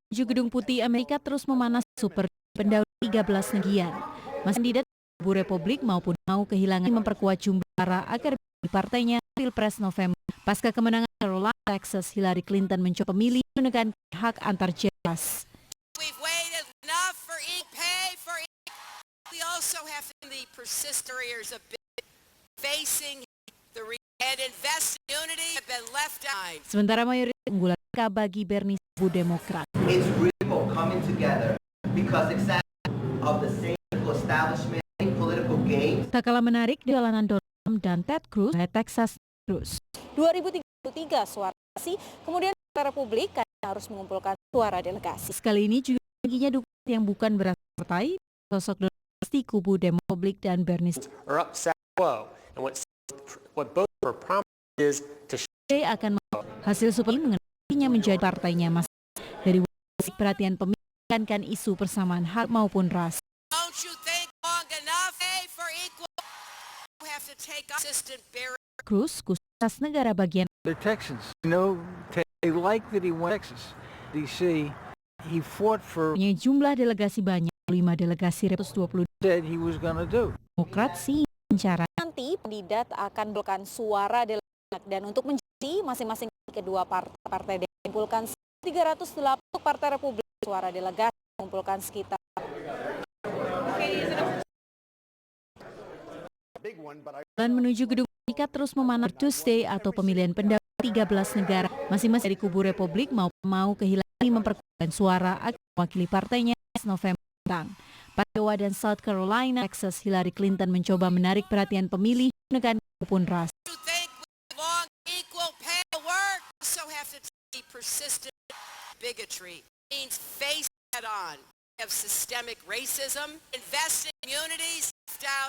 Gedung Putih Amerika terus memanas super pendahulu 13 negian. Mas kandidat Kubu Republik maupun mau kehilangan memperkuat jumlah suara agar di partainya Pilpres November. Pasca kemenangan Carolina, Texas, Hillary Clinton mencoba pemilih menekan hak antar jenis. We've waited enough for pay for we also have the persistent barriers of facing the and invest in unity have been left out. Sementara mayoritas unggulan bagi Bernie Kubu Demokrat. It's really coming together because exactly of the same establishment political games. Tak kalah menarik jalanan Donald Trump dan Ted Cruz di Texas terus. 2033 suara delegasi, kemudian Partai Republik harus mengumpulkan suara delegasi. Sekali ini juga tingginya dukungan yang bukan berasal partai, sosok Donald Kubu Demokrat dan Bernie And what both were promised is to akan hasil survei mengenainya menjadi partainya mas dari perhatian pemilihan kan isu persamaan hak maupun ras. Don't you think long enough for equal you have to take assistant barrier. Cruz khusus negara bagian. The Texans, they like that he went to Texas, D.C. He fought for. Punya jumlah delegasi banyak, 5 delegasi 120. Said he was gonna do. Demokrat sih bicara. Nanti kandidat akan mengumpulkan suara delegasi dan untuk menjadi masing-masing kedua partai mengumpulkan 308 untuk Partai Republik suara delegasi mengumpulkan sekitar. Dan menuju gedung Amerika terus memanas Tuesday atau pemilihan pendahulu 13 negara masing-masing dari kubu Republik mau kehilangan memperkuat suara akan mewakili partainya November mendatang. Iowa dan South Carolina, Texas, Hillary Clinton mencoba menarik perhatian pemilih menekan maupun ras.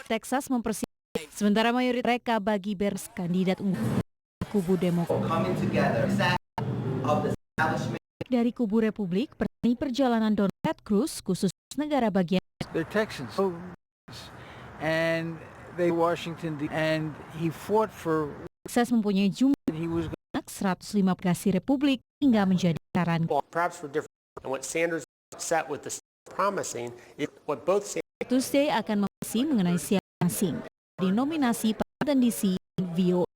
Texas mempersiapkan sementara mayoritas mereka bagi Bernie kandidat unggul kubu Demokrat. Dari kubu Republik, perjalanan Donald Cruz khusus negara bagian. The Texans and they Washington and he fought for. Texas mempunyai jumlah 105 delegasi Republik hingga menjadi saran. Perhaps for different and what Sanders set with the promising is what both Tuesday akan memilih mengenai siapa asing di nominasi Washington DC Vio.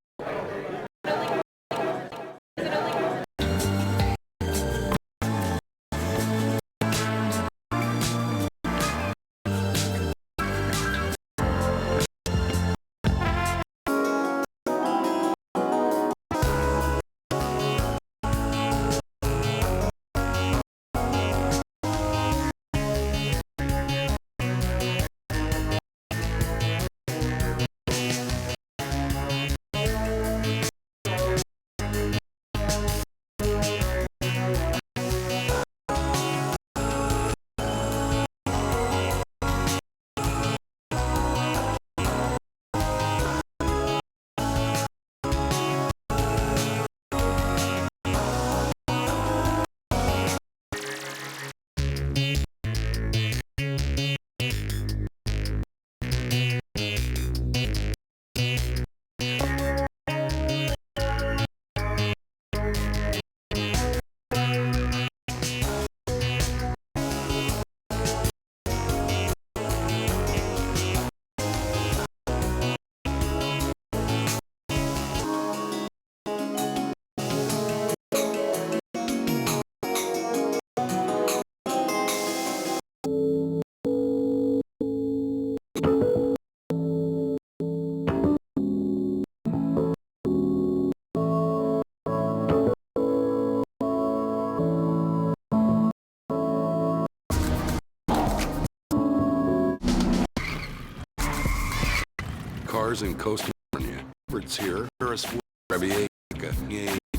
Cars in Costa California. Efforts here. Paris, Revier,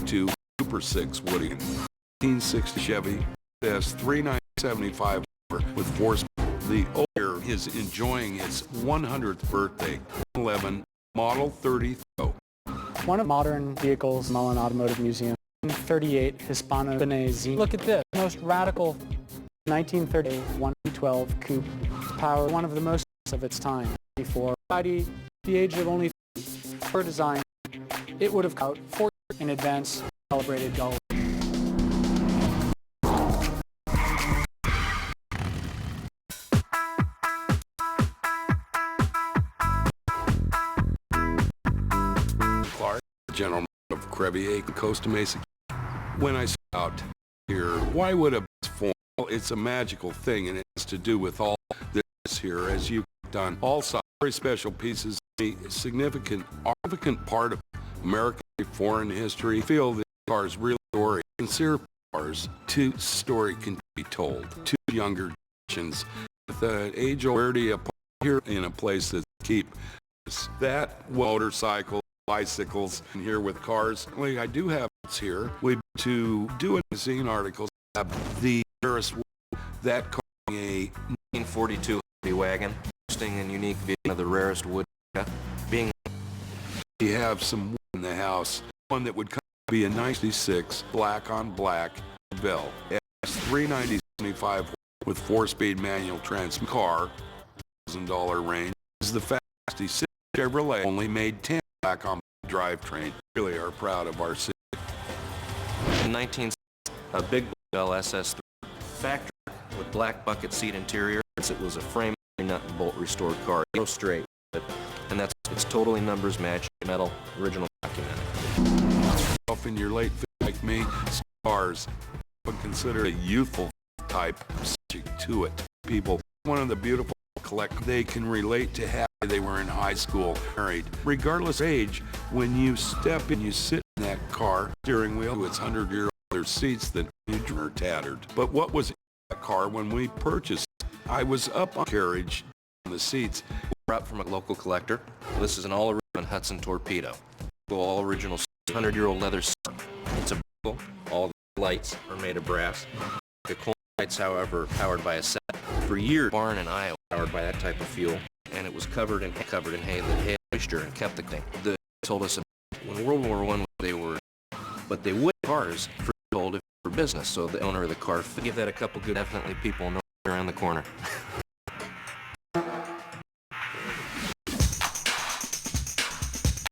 to Super 6 Woody, 1960 Chevy S3975 with 4-speed. The owner is enjoying its 100th birthday, 11 Model 30. One of modern vehicles, Mullen Automotive Museum, 38 Hispano Benazine. Look at this, most radical 1930 112 coupe power, one of the most of its time. Before the age of only for design, it would have out 4 in advance celebrated dollars. Clark, General of Crevier, Costa Mesa. When I set out here, why would a bus form? Well, it's a magical thing, and it has to do with all this here, as you've done. All very special pieces, a significant part of American foreign history. I feel this car's real story, sincere cars, two story can be told. Two younger generations with an age-old here in a place that keep that motorcycle, bicycles, and here with cars. I do have here. We to do a magazine article about the rarest that car, a 1942 Chevy wagon, interesting and unique vision of the rarest wood. Being we have some wood in the house. One that would be a 96 black on black Bell S390/75 with 4-speed manual transmission car, $1,000 range. Is the fastest Chevrolet only made 10 black on drivetrain. Really are proud of our city. In 1960, a big Bell SS3 factory with black bucket seat interior. It was a frame nut and bolt restored car. Go straight, and that's it's totally numbers matched metal original documented. In your late 50s like me, cars would consider a youthful type subject to it. People, one of the beautiful collect they can relate to how they were in high school, married. Regardless of age, when you step in, you sit in that car, steering wheel, it's 100-year-old, there's seats that are tattered. But what was in that car when we purchased it? I was up on carriage on the seats. Brought from a local collector. This is an all-original Hudson torpedo. All original 100-year-old leather seat. It's a vehicle. All the lights are made of brass. The coal lights, however, powered by a set. For years, barn in Iowa powered by that type of fuel, and it was covered in hay that had moisture and kept the thing. They told us when World War I they would cars for told if for business. So the owner of the car give that a couple good. Definitely people know around the corner.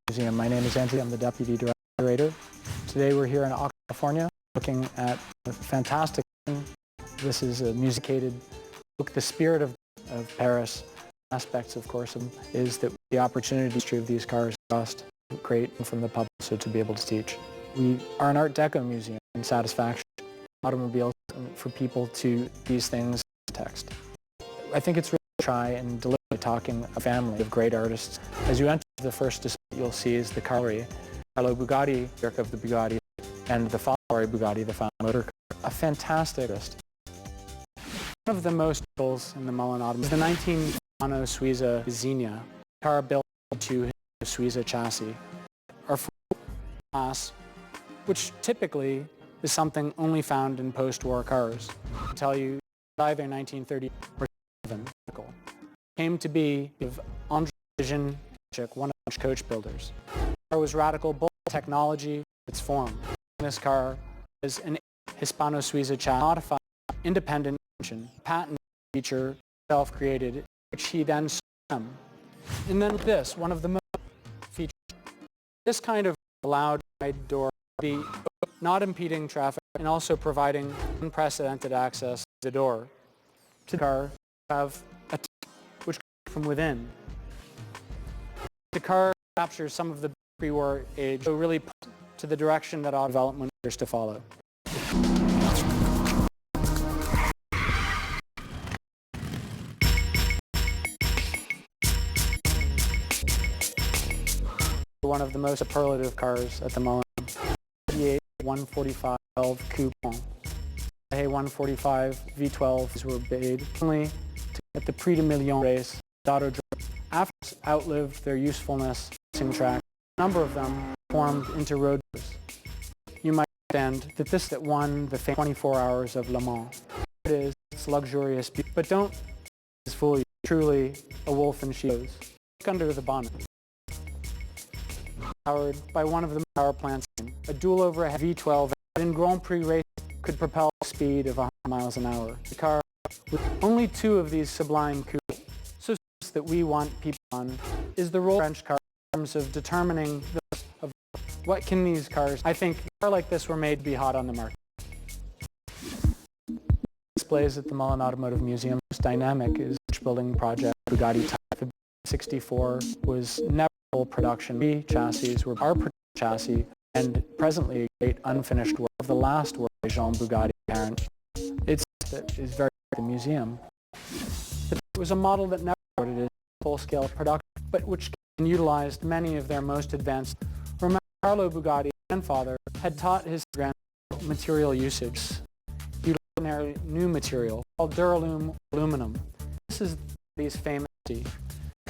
Museum. My name is Andrew. I'm the Deputy Director. Today we're here in Oakland, California, looking at a fantastic. This is a musicated book. The spirit of Paris aspects, of course, is that the opportunity of these cars cost great from the public, so to be able to teach. We are an Art Deco museum in satisfaction. Automobiles for people to these things text. I think it's really try and deliberately talking a family of great artists. As you enter the first display, you'll see is the Carlo Bugatti, Dirk of the Bugatti, and the Ferrari Bugatti, the found motor car. A fantastic artist. One of the most in the Mullen Automobile is the 19 Fiano Suiza Xenia, car built to the Suiza chassis. Our class, which typically is something only found in post-war cars. I'll tell you, either 1930 or 7 came to be of Andre Vision, one of the coach builders. The car was radical, bold technology, its form. This car is an Hispano Suiza chassis, modified, independent engine, patent feature, self-created, which he then sold. And then this, one of the most features. This kind of allowed wide door be not impeding traffic and also providing unprecedented access to the door. To the car, have a which comes from within. The car captures some of the pre-war age, so really to the direction that auto development is to follow. One of the most superlative cars at the moment. 145 Coupe. The 145 V12s were made only at the Prix de Million race. After outlived their usefulness racing track, a number of them formed into road cars. You might understand that this that won the 24 Hours of Le Mans. It is, it's luxurious, but don't fool you. Truly a wolf in sheep's clothes. Look under the bonnet. Powered by one of the power plants, a dual overhead V12 in Grand Prix race could propel a speed of 100 miles an hour. The car with only two of these sublime coups, so that we want people on, is the role of French car in terms of determining of what can these cars. I think a car like this were made to be hot on the market. Displays at the Mullen Automotive Museum. Most dynamic is the building project Bugatti type. The 64 was never full production. The chassis were our chassis, and presently a great unfinished work of the last work by Jean Bugatti parent. It's that is very at the museum. It was a model that never started in full-scale production, but which utilized many of their most advanced. Remember, Carlo Bugatti's grandfather had taught his grandfather material usage. Utilizing new material called Duralume aluminum. This is these famous. Look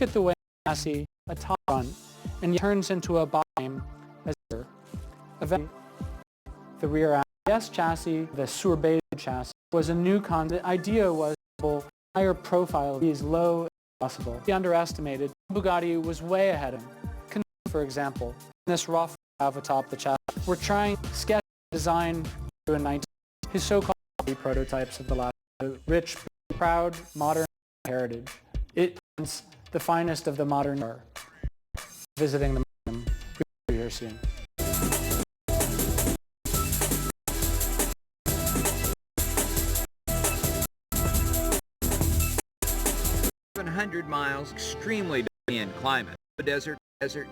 at the way the chassis, a top front, and it turns into a bottom as eventually the rear ABS chassis, the Sorbet chassis, was a new concept. The idea was to higher profile, be as low as possible. He underestimated. Bugatti was way ahead of him. For example, this rough have atop the chassis. We're trying to sketch design in 19. His so-called prototypes of the last rich, proud, modern heritage. It is the finest of the modern car. Visiting the museum. We'll be here soon. Miles, extremely in climate. The desert,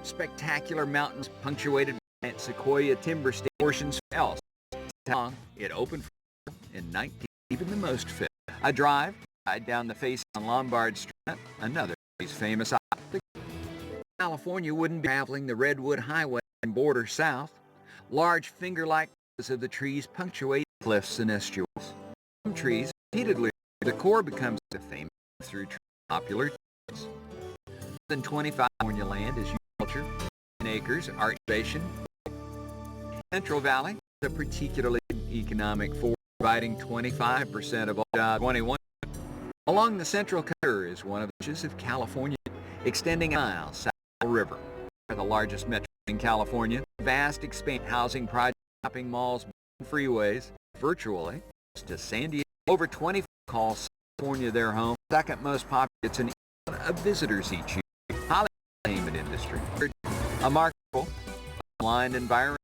spectacular mountains punctuated by sequoia timber portions else. It opened in 19, even the most fit. I drive down the face on Lombard Street, another famous optic. California wouldn't be traveling the Redwood Highway and border south. Large finger-like of the trees punctuate cliffs and estuaries. Some trees repeatedly, the core becomes the famous through popular trees. Than 25 California land is agriculture, 10 acres, articulation. Central Valley is a particularly economic force, providing 25% of all jobs. 21 along the Central Corridor is one of the beaches of California, extending a mile south of the river. The largest metro in California, vast expanse housing projects, shopping malls, freeways, virtually to San Diego. Over 25 call California their home. Second most popular. It's an of visitors each year. Hollywood entertainment industry. A marketable, aligned environment